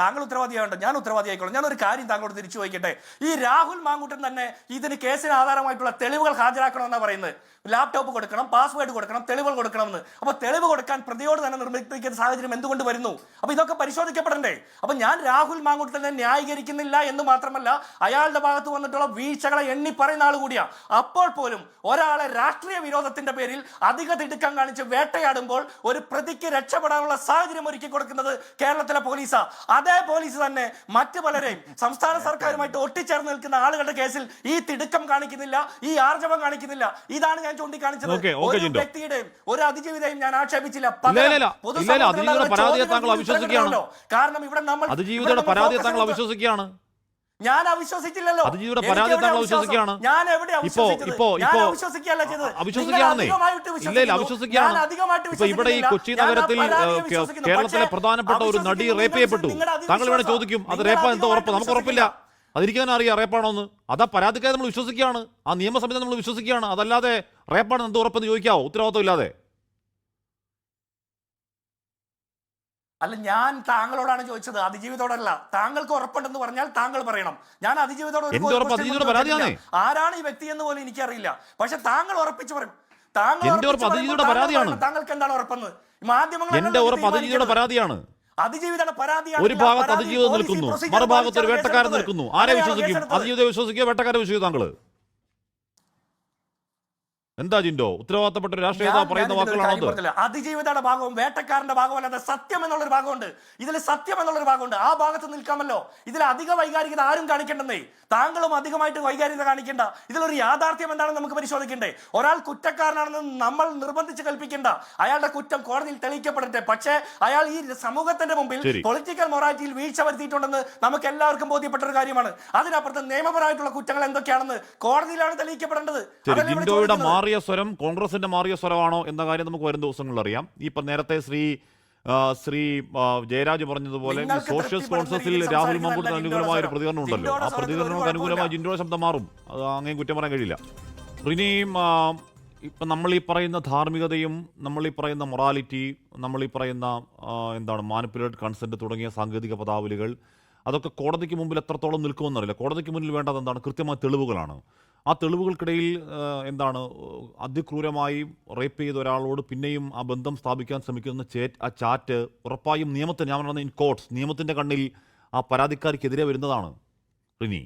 താങ്കൾ ഉത്തരവാദിയാവണ്ട, ഞാൻ ഉത്തരവാദിയായിക്കോളാം. ഞാൻ ഒരു കാര്യം താങ്കളോട് തിരിച്ചു ചോദിക്കട്ടെ. ഈ രാഹുൽ മാങ്കൂട്ടൻ തന്നെ ഇതിന് കേസിന് ആധാരമായിട്ടുള്ള തെളിവുകൾ ഹാജരാക്കണമെന്നാണ് പറയുന്നത്. ലാപ്ടോപ്പ് കൊടുക്കണം, പാസ്വേഡ് കൊടുക്കണം, തെളിവുകൾ കൊടുക്കണമെന്ന്. അപ്പൊ തെളിവ് കൊടുക്കാൻ പ്രതിയോട് തന്നെ നിർബന്ധിക്കുന്ന സാഹചര്യം എന്തുകൊണ്ട് വരുന്നു? അപ്പൊ ഇതൊക്കെ പരിശോധിക്കപ്പെടണ്ടേ? അപ്പൊ ഞാൻ രാഹുൽ മാങ്കൂട്ടത്തിനെ ന്യായീകരിക്കുന്നില്ല എന്ന് മാത്രമല്ല, അയാളുടെ ഭാഗത്ത് വന്നിട്ടുള്ള വീഴ്ചകളെ എണ്ണി പറയുന്ന ആൾ കൂടിയാ. അപ്പോൾ പോലും ഒരാളെ രാഷ്ട്രീയ വിരോധത്തിന്റെ പേരിൽ അധിക തിടുക്കം കാണിച്ച് വേട്ടയാടുമ്പോൾ ഒരു പ്രതിക്ക് രക്ഷപ്പെടാനുള്ള സാഹചര്യം ഒരുക്കി കൊടുക്കുന്നത് കേരളത്തിലെ പോലീസാ. അതേ പോലീസ് തന്നെ മറ്റു പലരെയും സംസ്ഥാന സർക്കാരുമായിട്ട് ഒട്ടിച്ചേർന്ന് നിൽക്കുന്ന ആളുകളുടെ കേസിൽ ഈ തിടുക്കം കാണിക്കുന്നില്ല, ഈ ആർജവം കാണിക്കുന്നില്ല. ഇതാണ് ഞാൻ ചൂണ്ടിക്കാണിച്ചത്. ഒരു വ്യക്തിയുടെയും ഒരു അതിജീവിതയും ഞാൻ ആക്ഷേപിച്ചില്ല. കാരണം ഇവിടെ നമ്മൾ അവിശ്വസിക്കുകയാണ്. ഞാൻ അവിശ്വസിച്ചില്ലല്ലോ. ഞാൻ എവിടെ ഇവിടെ ഈ കൊച്ചി നഗരത്തിൽ കേരളത്തിലെ പ്രധാനപ്പെട്ട ഒരു നടി റേപ്പ് ചെയ്യപ്പെട്ടു. താങ്കൾ ഇവിടെ ചോദിക്കും അത് റേപ്പാ, എന്താ ഉറപ്പ്? നമുക്ക് ഉറപ്പില്ല, അതിരിക്കാൻ അറിയാം റേപ്പാണോന്ന്. അതാ പരാതിക്കാരെ നമ്മൾ വിശ്വസിക്കുകയാണ്, ആ നിയമസഭയെ നമ്മൾ വിശ്വസിക്കുകയാണ്. അതല്ലാതെ റേപ്പാണ് എന്ത് ഉറപ്പെന്ന് ചോദിക്കാവോ ഉത്തരവാദിത്വം ഇല്ലാതെ? അല്ല, ഞാൻ താങ്കളോടാണ് ചോദിച്ചത്, അതിജീവിതോടല്ല. താങ്കൾക്ക് ഉറപ്പുണ്ടെന്ന് പറഞ്ഞാൽ താങ്കൾ പറയണം. ഞാൻ അതിജീവിതോട് ആരാണ് ഈ വ്യക്തി എന്ന് പോലും എനിക്കറിയില്ല. പക്ഷെ താങ്കൾ ഉറപ്പിച്ചു പറയും. താങ്കൾക്ക് എന്താണ് ഉറപ്പെന്ന്? മാധ്യമങ്ങൾ പരാതിയാണ്. അതിജീവിതയുടെ പരാതിയാണ്. ഒരു ഭാഗത്ത് അതിജീവിതം നിൽക്കുന്നു, മറുഭാഗത്ത് ഒരു വേട്ടക്കാരൻ നിൽക്കുന്നു. ആരെ വിശ്വസിക്കും? അതിജീവിതം വിശ്വസിക്കുക, വേട്ടക്കാരെ വിശ്വസിക്കും? താങ്കള് എന്താ ജിൻഡോ ഉത്തരവാദിത്തപ്പെട്ട ഒരു രാഷ്ട്രീയ പറയുന്ന വാക്കുകളാണ്? അതിജീവിതയുടെ ഭാഗവും വേട്ടക്കാരന്റെ ഭാഗവും അല്ലാതെ സത്യം എന്നുള്ളൊരു ഭാഗമുണ്ട്. ഇതിൽ സത്യം എന്നുള്ളൊരു ഭാഗമുണ്ട്. ആ ഭാഗത്ത് നിൽക്കാമല്ലോ. ഇതിൽ അധിക വൈകാരികത ആരും കാണിക്കണ്ടെന്നേ. താങ്കളും അധികമായിട്ട് വൈകാരികത കാണിക്കേണ്ട. ഇതിലൊരു യാഥാർത്ഥ്യം എന്താണെന്ന് നമുക്ക് പരിശോധിക്കണ്ടേ? ഒരാൾ കുറ്റക്കാരനാണെന്ന് നമ്മൾ നിർബന്ധിച്ച് കൽപ്പിക്കേണ്ട. അയാളുടെ കുറ്റം കോടതിയിൽ തെളിയിക്കപ്പെടട്ടെ. പക്ഷേ അയാൾ ഈ സമൂഹത്തിന്റെ മുമ്പിൽ പൊളിറ്റിക്കൽ മൊറാലിറ്റിയിൽ വീഴ്ച വരുത്തിയിട്ടുണ്ടെന്ന് നമുക്ക് എല്ലാവർക്കും ബോധ്യപ്പെട്ട ഒരു കാര്യമാണ്. അതിനപ്പുറത്ത് നിയമപരമായിട്ടുള്ള കുറ്റങ്ങൾ എന്തൊക്കെയാണെന്ന് കോടതിയിലാണ് തെളിയിക്കപ്പെടേണ്ടത്. മാറിയ സ്വരം കോൺഗ്രസിന്റെ മാറിയ സ്വരമാണോ എന്ന കാര്യം നമുക്ക് വരും ദിവസങ്ങളിൽ അറിയാം. ഇപ്പൊ നേരത്തെ ശ്രീ ജയരാജ് പറഞ്ഞതുപോലെ സോഷ്യൽ കോൺഗ്രസിൽ രാഹുൽ മാങ്കൂട്ടത്തിന് അനുകൂലമായ ഒരു പ്രതികരണം ഉണ്ടല്ലോ. ആ പ്രതികരണങ്ങൾക്ക് അനുകൂലമായി ജിൻഡോയുടെ ശബ്ദം മാറും. അത് അങ്ങനെ കുറ്റം പറയാൻ കഴിയില്ല. ഇനിയും ഇപ്പം നമ്മൾ ഈ പറയുന്ന ധാർമ്മികതയും നമ്മൾ ഈ പറയുന്ന മൊറാലിറ്റി, നമ്മൾ ഈ പറയുന്ന മാനിപ്പുലേറ്റഡ് കൺസെന്റ് തുടങ്ങിയ സാങ്കേതിക പദാവലികൾ, അതൊക്കെ കോടതിക്ക് മുമ്പിൽ എത്രത്തോളം നിൽക്കുമെന്നറിയില്ല. കോടതിക്ക് മുന്നിൽ വേണ്ടത് എന്താണ്? കൃത്യമായ തെളിവുകളാണ്. ആ തെളിവുകൾക്കിടയിൽ അതിക്രൂരമായി റേപ്പ് ചെയ്ത ഒരാളോട് പിന്നെയും ആ ബന്ധം സ്ഥാപിക്കാൻ ശ്രമിക്കുന്ന ആ ചാറ്റ് ഉറപ്പായും നിയമത്തിന്, ഞാൻ പറഞ്ഞ ഇൻ കോർട്സ്, നിയമത്തിൻ്റെ കണ്ണിൽ ആ പരാതിക്കാർക്കെതിരെ വരുന്നതാണ്. റിനി,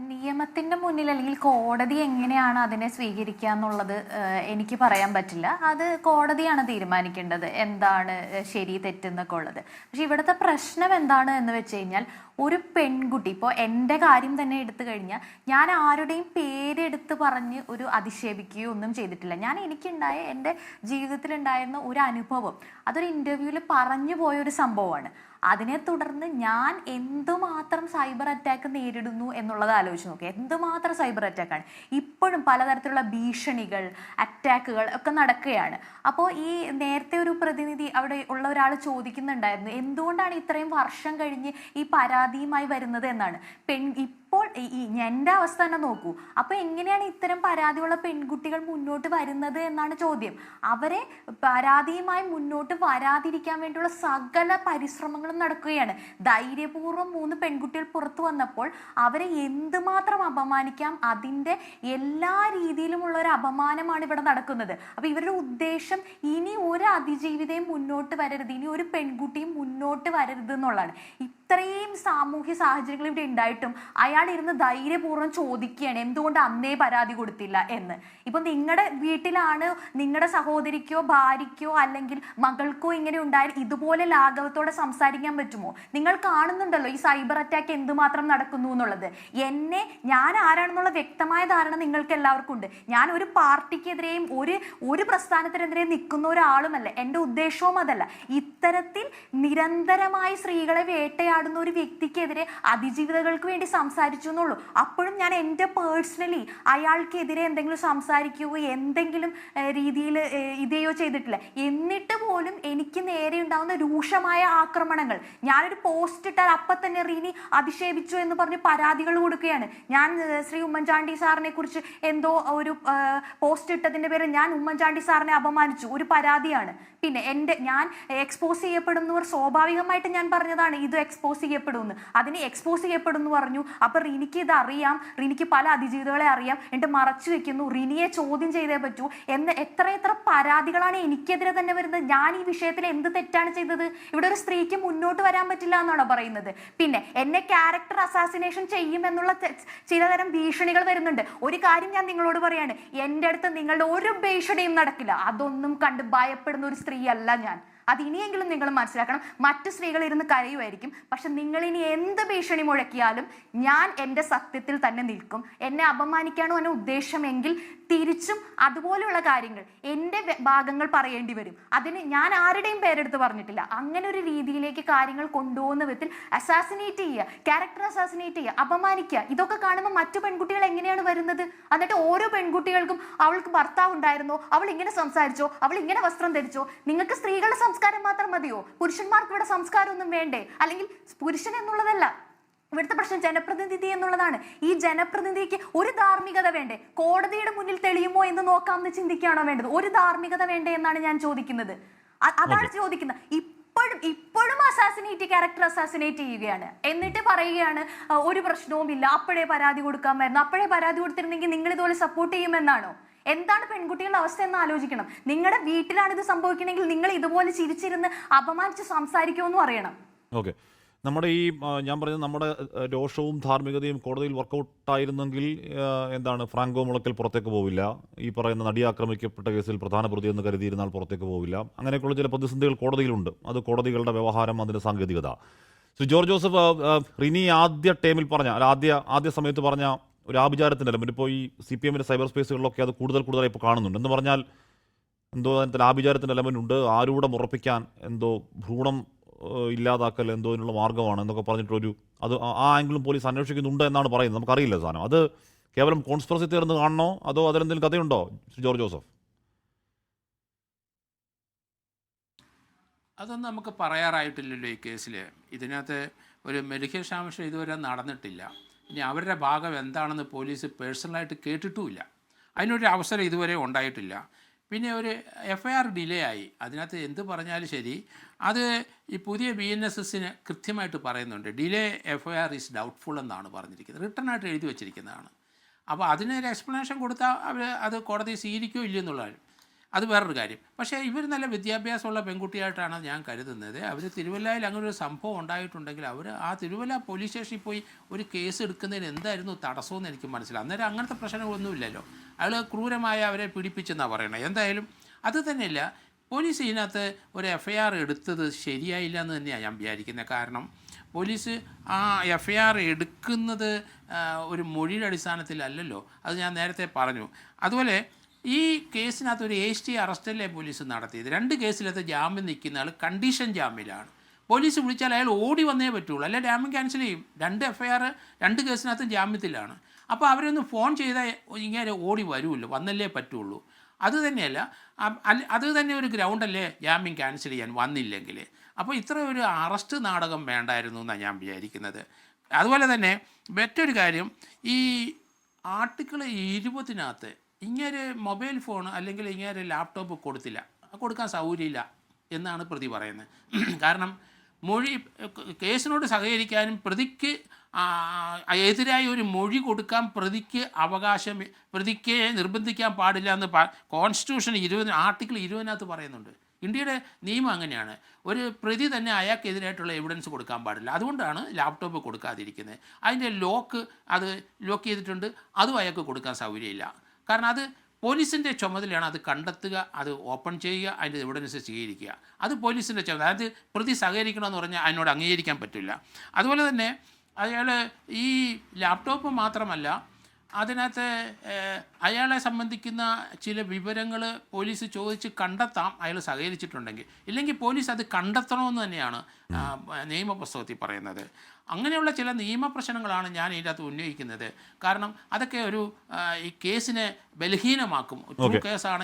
നിയമത്തിന്റെ മുന്നിൽ അല്ലെങ്കിൽ കോടതി എങ്ങനെയാണ് അതിനെ സ്വീകരിക്കുക എന്നുള്ളത് എനിക്ക് പറയാൻ പറ്റില്ല. അത് കോടതിയാണ് തീരുമാനിക്കേണ്ടത് എന്താണ് ശരി തെറ്റെന്നൊക്കെ ഉള്ളത്. പക്ഷെ ഇവിടുത്തെ പ്രശ്നം എന്താണ് എന്ന് വെച്ച് കഴിഞ്ഞാൽ, ഒരു പെൺകുട്ടി, ഇപ്പോൾ എൻ്റെ കാര്യം തന്നെ എടുത്തു കഴിഞ്ഞാൽ, ഞാൻ ആരുടെയും പേരെടുത്ത് പറഞ്ഞ് ഒരു അധിക്ഷേപിക്കുകയോ ഒന്നും ചെയ്തിട്ടില്ല. ഞാൻ എനിക്കുണ്ടായ എൻ്റെ ജീവിതത്തിലുണ്ടായിരുന്ന ഒരു അനുഭവം, അതൊരു ഇൻ്റർവ്യൂവിൽ പറഞ്ഞു പോയൊരു സംഭവമാണ്. അതിനെ തുടർന്ന് ഞാൻ എന്തുമാത്രം സൈബർ അറ്റാക്ക് നേരിടുന്നു എന്നുള്ളത് ആലോചിച്ച് നോക്കുക. എന്തുമാത്രം സൈബർ അറ്റാക്കാണ്. ഇപ്പോഴും പലതരത്തിലുള്ള ഭീഷണികൾ, അറ്റാക്കുകൾ ഒക്കെ നടക്കുകയാണ്. അപ്പോൾ ഈ നേരത്തെ ഒരു പ്രതിനിധി അവിടെ ഉള്ള ഒരാൾ ചോദിക്കുന്നുണ്ടായിരുന്നു, എന്തുകൊണ്ടാണ് ഇത്രയും വർഷം കഴിഞ്ഞ് ഈ പരാതിയുമായി വരുന്നത് എന്നാണ്. ഇപ്പോൾ എൻ്റെ അവസ്ഥ തന്നെ നോക്കൂ. അപ്പോൾ എങ്ങനെയാണ് ഇത്തരം പരാതിയുള്ള പെൺകുട്ടികൾ മുന്നോട്ട് വരുന്നത് എന്നാണ് ചോദ്യം. അവരെ പരാതിയുമായി മുന്നോട്ട് വരാതിരിക്കാൻ വേണ്ടിയുള്ള സകല പരിശ്രമങ്ങളും നടക്കുകയാണ്. ധൈര്യപൂർവ്വം 3 പെൺകുട്ടികൾ പുറത്തു വന്നപ്പോൾ അവരെ എന്തുമാത്രം അപമാനിക്കാം, അതിൻ്റെ എല്ലാ രീതിയിലുമുള്ള ഒരു അപമാനമാണ് ഇവിടെ നടക്കുന്നത്. അപ്പോൾ ഇവരുടെ ഉദ്ദേശം ഇനി ഒരു അതിജീവിതയും മുന്നോട്ട് വരരുത്, ഇനി ഒരു പെൺകുട്ടിയും മുന്നോട്ട് വരരുത് എന്നുള്ളതാണ്. ഇത്രയും സാമൂഹ്യ സാഹചര്യങ്ങൾ ഇവിടെ ഉണ്ടായിട്ടും അയാൾ ഇരുന്ന് ധൈര്യപൂർവ്വം ചോദിക്കുകയാണ് എന്തുകൊണ്ട് അന്നേ പരാതി കൊടുത്തില്ല എന്ന്. ഇപ്പൊ നിങ്ങളുടെ വീട്ടിലാണ് നിങ്ങളുടെ സഹോദരിക്കോ ഭാര്യയ്ക്കോ അല്ലെങ്കിൽ മകൾക്കോ ഇങ്ങനെ ഉണ്ടായാൽ ഇതുപോലെ ലാഘവത്തോടെ സംസാരിക്കാൻ പറ്റുമോ? നിങ്ങൾ കാണുന്നുണ്ടല്ലോ ഈ സൈബർ അറ്റാക്ക് എന്തുമാത്രം നടക്കുന്നു എന്നുള്ളത്. ഞാൻ ആരാണെന്നുള്ള വ്യക്തമായ ധാരണ നിങ്ങൾക്ക് എല്ലാവർക്കും ഉണ്ട്. ഞാൻ ഒരു പാർട്ടിക്കെതിരെയും ഒരു പ്രസ്ഥാനത്തിനെതിരെയും നിൽക്കുന്ന ഒരാളുമല്ല. എൻ്റെ ഉദ്ദേശവും അതല്ല. ഇത്തരത്തിൽ നിരന്തരമായി സ്ത്രീകളെ വേട്ടയാടുന്ന ഒരു വ്യക്തിക്കെതിരെ അതിജീവിതകൾക്ക് വേണ്ടി സംസാരിക്കും സംസാരിച്ചു എന്നുള്ളൂ. അപ്പോഴും ഞാൻ എൻ്റെ പേഴ്സണലി അയാൾക്കെതിരെ എന്തെങ്കിലും സംസാരിക്കുകയോ എന്തെങ്കിലും രീതിയിൽ ഇതയോ ചെയ്തിട്ടില്ല. എന്നിട്ട് പോലും എനിക്ക് നേരെ ഉണ്ടാകുന്ന രൂക്ഷമായ ആക്രമണങ്ങൾ, ഞാനൊരു പോസ്റ്റ് ഇട്ടാൽ അപ്പം തന്നെ റീനി അധിക്ഷേപിച്ചു എന്ന് പറഞ്ഞ് പരാതികൾ കൊടുക്കുകയാണ്. ഞാൻ ശ്രീ ഉമ്മൻചാണ്ടി സാറിനെ കുറിച്ച് എന്തോ ഒരു പോസ്റ്റ് ഇട്ടതിൻ്റെ പേരിൽ ഞാൻ ഉമ്മൻചാണ്ടി സാറിനെ അപമാനിച്ചു, ഒരു പരാതിയാണ്. പിന്നെ ഞാൻ എക്സ്പോസ് ചെയ്യപ്പെടുന്നവർ സ്വാഭാവികമായിട്ട് ഞാൻ പറഞ്ഞതാണ് ഇത് എക്സ്പോസ് ചെയ്യപ്പെടുമെന്ന്. അതിന് എക്സ്പോസ് ചെയ്യപ്പെടുന്നു പറഞ്ഞു. അപ്പം റിനിക്ക് ഇത് അറിയാം, റിനിക്ക് പല അതിജീവിതകളെ അറിയാം, എന്നിട്ട് മറച്ചു വെക്കുന്നു, റിനിയെ ചോദ്യം ചെയ്തേ പറ്റൂ എന്ന് എത്ര പരാതികളാണ് എനിക്കെതിരെ തന്നെ വരുന്നത്. ഞാൻ ഈ വിഷയത്തിൽ എന്ത് തെറ്റാണ് ചെയ്തത്? ഇവിടെ ഒരു സ്ത്രീക്ക് മുന്നോട്ട് വരാൻ പറ്റില്ല എന്നാണോ പറയുന്നത്? പിന്നെ എന്നെ ക്യാരക്ടർ അസാസിനേഷൻ ചെയ്യുമെന്നുള്ള ചിലതരം ഭീഷണികൾ വരുന്നുണ്ട്. ഒരു കാര്യം ഞാൻ നിങ്ങളോട് പറയാണ്, എൻ്റെ അടുത്ത് നിങ്ങളുടെ ഒരു ഭീഷണിയും നടക്കില്ല. അതൊന്നും കണ്ട് ഭയപ്പെടുന്ന ഒരു സ്ത്രീയല്ല ഞാൻ. അത് ഇനിയെങ്കിലും നിങ്ങൾ മനസ്സിലാക്കണം. മറ്റു സ്ത്രീകൾ ഇരുന്ന് കരയുമായിരിക്കും, പക്ഷെ നിങ്ങൾ ഇനി എന്ത് ഭീഷണി മുഴക്കിയാലും ഞാൻ എൻ്റെ സത്യത്തിൽ തന്നെ നിൽക്കും. എന്നെ അപമാനിക്കാനോ എന്നെ ഉദ്ദേശമെങ്കിൽ തിരിച്ചും അതുപോലെയുള്ള കാര്യങ്ങൾ എൻ്റെ ഭാഗങ്ങൾ പറയേണ്ടി വരും. അതിന് ഞാൻ ആരുടെയും പേരെടുത്ത് പറഞ്ഞിട്ടില്ല. അങ്ങനെ ഒരു രീതിയിലേക്ക് കാര്യങ്ങൾ കൊണ്ടുപോകുന്ന വിധത്തിൽ അസാസിനേറ്റ് ചെയ്യുക, ക്യാരക്ടർ അസാസിനേറ്റ് ചെയ്യുക, അപമാനിക്കുക, ഇതൊക്കെ കാണുമ്പോൾ മറ്റു പെൺകുട്ടികൾ എങ്ങനെയാണ് വരുന്നത്? എന്നിട്ട് ഓരോ പെൺകുട്ടികൾക്കും അവൾക്ക് ഭർത്താവ് ഉണ്ടായിരുന്നോ, അവൾ ഇങ്ങനെ സംസാരിച്ചോ, അവൾ ഇങ്ങനെ വസ്ത്രം ധരിച്ചോ? നിങ്ങൾക്ക് സ്ത്രീകളുടെ സംസ്കാരം മാത്രം മതിയോ? പുരുഷന്മാർക്ക് ഇവിടെ സംസ്കാരം ഒന്നും വേണ്ടേ? അല്ലെങ്കിൽ പുരുഷൻ എന്നുള്ളതല്ല ഇവിടുത്തെ പ്രശ്നം, ജനപ്രതിനിധി എന്നുള്ളതാണ്. ഈ ജനപ്രതിനിധിക്ക് ഒരു ധാർമ്മികത വേണ്ടേ? കോടതിയുടെ മുന്നിൽ തെളിയുമോ എന്ന് നോക്കാമെന്ന് ചിന്തിക്കുകയാണോ വേണ്ടത്? ഒരു ധാർമ്മികത വേണ്ടേ എന്നാണ് ഞാൻ ചോദിക്കുന്നത്. അതാണ് ചോദിക്കുന്നത്. ഇപ്പോഴും ക്യാരക്ടർ അസാസിനേറ്റ് ചെയ്യുകയാണ്. എന്നിട്ട് പറയുകയാണ് ഒരു പ്രശ്നവും ഇല്ല, അപ്പോഴേ പരാതി കൊടുക്കാമായിരുന്നു. അപ്പോഴേ പരാതി കൊടുത്തിരുന്നെങ്കിൽ നിങ്ങൾ ഇതുപോലെ സപ്പോർട്ട് ചെയ്യുമെന്നാണോ? എന്താണ് പെൺകുട്ടികളുടെ അവസ്ഥ എന്ന് ആലോചിക്കണം. നിങ്ങളുടെ വീട്ടിലാണ് ഇത് സംഭവിക്കണമെങ്കിൽ നിങ്ങൾ ഇതുപോലെ ചിരിച്ചിരുന്ന് അപമാനിച്ച് സംസാരിക്കുമെന്നും അറിയണം. ഓക്കെ, നമ്മുടെ ഈ ഞാൻ പറയുന്നത് നമ്മുടെ രോഷവും ധാർമ്മികതയും കോടതിയിൽ വർക്കൗട്ടായിരുന്നെങ്കിൽ എന്താണ് ഫ്രാങ്കോ മുളയ്ക്കൽ പുറത്തേക്ക് പോവില്ല, ഈ പറയുന്ന നടി ആക്രമിക്കപ്പെട്ട കേസിൽ പ്രധാന പ്രതി എന്ന് കരുതിയിരുന്നാൽ പുറത്തേക്ക് പോവില്ല. അങ്ങനെയൊക്കെയുള്ള ചില പ്രതിസന്ധികൾ കോടതിയിലുണ്ട്. അത് കോടതികളുടെ വ്യവഹാരം, അതിൻ്റെ സാങ്കേതികത. ശ്രീ ജോർജ് ജോസഫ്, റിനി ആദ്യ ടൈമിൽ പറഞ്ഞ ആദ്യ സമയത്ത് പറഞ്ഞ ഒരു ആഭിചാരത്തിൻ്റെ എലമെന്റ് ഇപ്പോൾ ഈ CPM-ന്റെ സൈബർ സ്പേസുകളിലൊക്കെ അത് കൂടുതലായി ഇപ്പോൾ കാണുന്നുണ്ട്. എന്ന് പറഞ്ഞാൽ എന്തോ അതിനകത്ത് ആഭിചാരത്തിൻ്റെ എലമെന്റ് ഉണ്ട്, ആരൂഢം ഉറപ്പിക്കാൻ എന്തോ ഭ്രൂണം ഇല്ലാതാക്കൽ എന്തോ അതിനുള്ള മാർഗ്ഗമാണ് എന്നൊക്കെ പറഞ്ഞിട്ടൊരു അത് ആ ആംഗിളും പോലീസ് അന്വേഷിക്കുന്നുണ്ട് എന്നാണ് പറയുന്നത്. നമുക്കറിയില്ല സാധനം. അത് കേവലം കോൺസ്പിറസി തീർന്ന് കാണണോ അതോ അതിലെന്തെങ്കിലും കഥയുണ്ടോ ശ്രീ ജോർജ് ജോസഫ്? അതൊന്നും നമുക്ക് പറയാറായിട്ടില്ലല്ലോ ഈ കേസിൽ. ഇതിനകത്ത് ഒരു മെഡിക്കൽ സാക്ഷ്യം ഇതുവരെ നടന്നിട്ടില്ല. ഇനി അവരുടെ ഭാഗം എന്താണെന്ന് പോലീസ് പേഴ്സണലായിട്ട് കേട്ടിട്ടുമില്ല. അതിനൊരു അവസരം ഇതുവരെ ഉണ്ടായിട്ടില്ല. പിന്നെ ഒരു FIR ഡിലേ ആയി. അതിനകത്ത് എന്ത് പറഞ്ഞാലും ശരി, അത് ഈ പുതിയ BNSSന് കൃത്യമായിട്ട് പറയുന്നുണ്ട്. ഡിലേ FIR ഈസ് ഡൗട്ട്ഫുൾ എന്നാണ് പറഞ്ഞിരിക്കുന്നത്, റിട്ടേണായിട്ട് എഴുതി വച്ചിരിക്കുന്നതാണ്. അപ്പോൾ അതിനൊരു എക്സ്പ്ലനേഷൻ കൊടുത്താൽ അവർ അത് കോടതി സ്വീകരിക്കുകയോ ഇല്ലെന്നുള്ളതാണ്. അത് വേറൊരു കാര്യം. പക്ഷേ ഇവർ നല്ല വിദ്യാഭ്യാസമുള്ള പെൺകുട്ടിയായിട്ടാണ് ഞാൻ കരുതുന്നത്. അവർ തിരുവല്ലയിൽ അങ്ങനെ ഒരു സംഭവം ഉണ്ടായിട്ടുണ്ടെങ്കിൽ അവർ ആ തിരുവല്ല പോലീസ് സ്റ്റേഷനിൽ പോയി ഒരു കേസ് എടുക്കുന്നതിന് എന്തായിരുന്നു തടസ്സമെന്ന് എനിക്ക് മനസ്സിലായി. അന്നേരം അങ്ങനത്തെ പ്രശ്നങ്ങളൊന്നുമില്ലല്ലോ. അയാൾ ക്രൂരമായ അവരെ പീഡിപ്പിച്ചെന്നാണ് പറയണത്. എന്തായാലും അത് തന്നെയല്ല, പോലീസ് ഇതിനകത്ത് ഒരു FIR എടുത്തത് ശരിയായില്ല എന്ന് തന്നെയാണ് ഞാൻ വിചാരിക്കുന്നത്. കാരണം പോലീസ് ആ FIR എടുക്കുന്നത് ഒരു മൊഴിയുടെ അടിസ്ഥാനത്തിലല്ലല്ലോ. അത് ഞാൻ നേരത്തെ പറഞ്ഞു. അതുപോലെ ഈ കേസിനകത്ത് ഒരു AST അറസ്റ്റല്ലേ പോലീസ് നടത്തിയത്. 2 കേസിലകത്ത് ജാമ്യം നിൽക്കുന്ന ആൾ കണ്ടീഷൻ ജാമ്യത്തിലാണ്. പോലീസ് വിളിച്ചാൽ അയാൾ ഓടി വന്നേ പറ്റുള്ളൂ, അല്ലെ ജാമ്യം ക്യാൻസൽ ചെയ്യും. 2 FIR 2 കേസിനകത്ത് ജാമ്യത്തിലാണ്. അപ്പോൾ അവരൊന്ന് ഫോൺ ചെയ്താൽ ഇങ്ങനെ ഓടി വരുമല്ലോ, വന്നല്ലേ പറ്റുള്ളൂ. അത് തന്നെയല്ല, അത് തന്നെ ഒരു ഗ്രൗണ്ടല്ലേ ജാമ്യം ക്യാൻസൽ ചെയ്യാൻ വന്നില്ലെങ്കിൽ. അപ്പോൾ ഇത്ര ഒരു അറസ്റ്റ് നാടകം വേണ്ടായിരുന്നു എന്നാണ് ഞാൻ വിചാരിക്കുന്നത്. അതുപോലെ തന്നെ മറ്റൊരു കാര്യം, ഈ ആർട്ടിക്കിൾ 20-നകത്ത് ഇങ്ങനെ മൊബൈൽ ഫോൺ അല്ലെങ്കിൽ ഇങ്ങനെ ലാപ്ടോപ്പ് കൊടുക്കാൻ സൗകര്യമില്ല എന്നാണ് പ്രതി പറയുന്നത്. കാരണം മൊഴി കേസിനോട് സഹകരിക്കാനും പ്രതിക്ക് എതിരായി ഒരു മൊഴി കൊടുക്കാൻ പ്രതിക്ക് നിർബന്ധിക്കാൻ പാടില്ല എന്ന് കോൺസ്റ്റിറ്റ്യൂഷൻ ആർട്ടിക്കിൾ 20-നകത്ത് പറയുന്നുണ്ട്. ഇന്ത്യയുടെ നിയമം അങ്ങനെയാണ്. ഒരു പ്രതി തന്നെ അയാൾക്കെതിരായിട്ടുള്ള എവിഡൻസ് കൊടുക്കാൻ പാടില്ല. അതുകൊണ്ടാണ് ലാപ്ടോപ്പ് കൊടുക്കാതിരിക്കുന്നത്. അതിൻ്റെ ലോക്ക് ചെയ്തിട്ടുണ്ട്, അതും അയാൾക്ക് കൊടുക്കാൻ സൗകര്യമില്ല. കാരണം അത് പോലീസിൻ്റെ ചുമതലയാണ്. അത് കണ്ടെത്തുക, അത് ഓപ്പൺ ചെയ്യുക, അതിൻ്റെ എവിഡൻസ് സ്വീകരിക്കുക. അത് പോലീസിൻ്റെ ചുമതല. അതായത് പ്രതി സഹകരിക്കണമെന്ന് പറഞ്ഞാൽ അതിനോട് അംഗീകരിക്കാൻ പറ്റില്ല. അതുപോലെ തന്നെ അയാൾ ഈ ലാപ്ടോപ്പ് മാത്രമല്ല, അതിനകത്ത് അയാളെ സംബന്ധിക്കുന്ന ചില വിവരങ്ങൾ പോലീസ് ചോദിച്ച് കണ്ടെത്താം, അയാൾ സഹകരിച്ചിട്ടുണ്ടെങ്കിൽ. ഇല്ലെങ്കിൽ പോലീസ് അത് കണ്ടെത്തണമെന്ന് തന്നെയാണ് നിയമപുസ്തകത്തിൽ പറയുന്നത്. അങ്ങനെയുള്ള ചില നിയമപ്രശ്നങ്ങളാണ് ഞാൻ ഇതിൻ്റെ അകത്ത് ഉന്നയിക്കുന്നത്. കാരണം അതൊക്കെ ഒരു ഈ കേസിനെ ബലഹീനമാക്കും.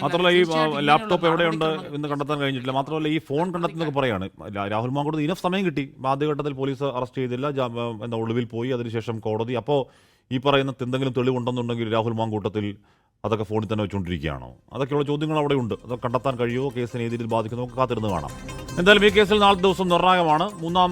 മാത്രമല്ല ഈ ലാപ്ടോപ്പ് എവിടെയുണ്ട് എന്ന് കണ്ടെത്താൻ കഴിഞ്ഞിട്ടില്ല. മാത്രമല്ല ഈ ഫോൺ കണ്ടെത്തുന്നൊക്കെ പറയാണ്. രാഹുൽ മാങ്കൂട്ടത്തിന് ഇനഫ് സമയം കിട്ടി. ആദ്യഘട്ടത്തിൽ പോലീസ് അറസ്റ്റ് ചെയ്തില്ല, എന്താ ഒളിവിൽ പോയി, അതിനുശേഷം കോടതി. അപ്പോൾ ഈ പറയുന്ന എന്തെങ്കിലും തെളിവുണ്ടെന്നുണ്ടെങ്കിൽ രാഹുൽ മാങ്കൂട്ടത്തിൽ അതൊക്കെ ഫോണിൽ തന്നെ വെച്ചുകൊണ്ടിരിക്കുകയാണോ? അതൊക്കെയുള്ള ചോദ്യങ്ങൾ അവിടെ ഉണ്ട്. അതൊക്കെ കണ്ടെത്താൻ കഴിയുമോ, കേസിനെ ഏത് രീതിയിൽ ബാധിക്കുന്നു, നമുക്ക് കാത്തിരുന്ന് കാണാം. എന്തായാലും ഈ കേസിൽ നാളത്തെ ദിവസം നിർണായകമാണ്. 3ാം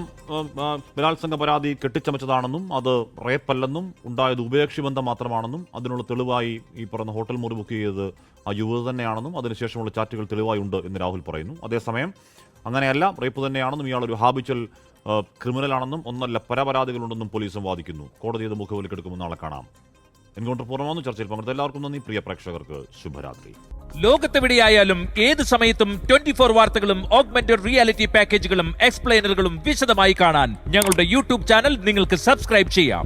ബലാത്സംഗ പരാതി കെട്ടിച്ചമച്ചതാണെന്നും അത് റേപ്പല്ലെന്നും ഉണ്ടായത് ഉപേക്ഷി ബന്ധം മാത്രമാണെന്നും അതിനുള്ള തെളിവായി ഈ പറയുന്ന ഹോട്ടൽ മുറി ബുക്ക് ചെയ്തത് ആ യുവതി തന്നെയാണെന്നും അതിനുശേഷമുള്ള ചാറ്റുകൾ തെളിവായി ഉണ്ട് എന്ന് രാഹുൽ പറയുന്നു. അതേസമയം അങ്ങനെയല്ല, റേപ്പ് തന്നെയാണെന്നും ഇയാളൊരു ഹാബിച്വൽ ക്രിമിനലാണെന്നും ഒന്നല്ല പല പരാതികളുണ്ടെന്നും പോലീസും വാദിക്കുന്നു. കോടതി ഇത് മുഖവിലക്കെടുക്കുമെന്ന് നാളെ കാണാം. എൻകൗണ്ടർ പൂർണ്ണമാകുന്നു. ചർച്ചയിൽ പങ്കെടുത്ത എല്ലാവർക്കും നന്ദി. പ്രിയ പ്രേക്ഷകർക്ക് ശുഭരാത്രി. ലോകത്തെവിടെയായാലും ഏത് സമയത്തും 24 വാർത്തകളും ഓഗ്മെന്റഡ് റിയാലിറ്റി പാക്കേജുകളും എക്സ്പ്ലെയിനറുകളും വിശദമായി കാണാൻ ഞങ്ങളുടെ യൂട്യൂബ് ചാനൽ നിങ്ങൾക്ക് സബ്സ്ക്രൈബ് ചെയ്യാം.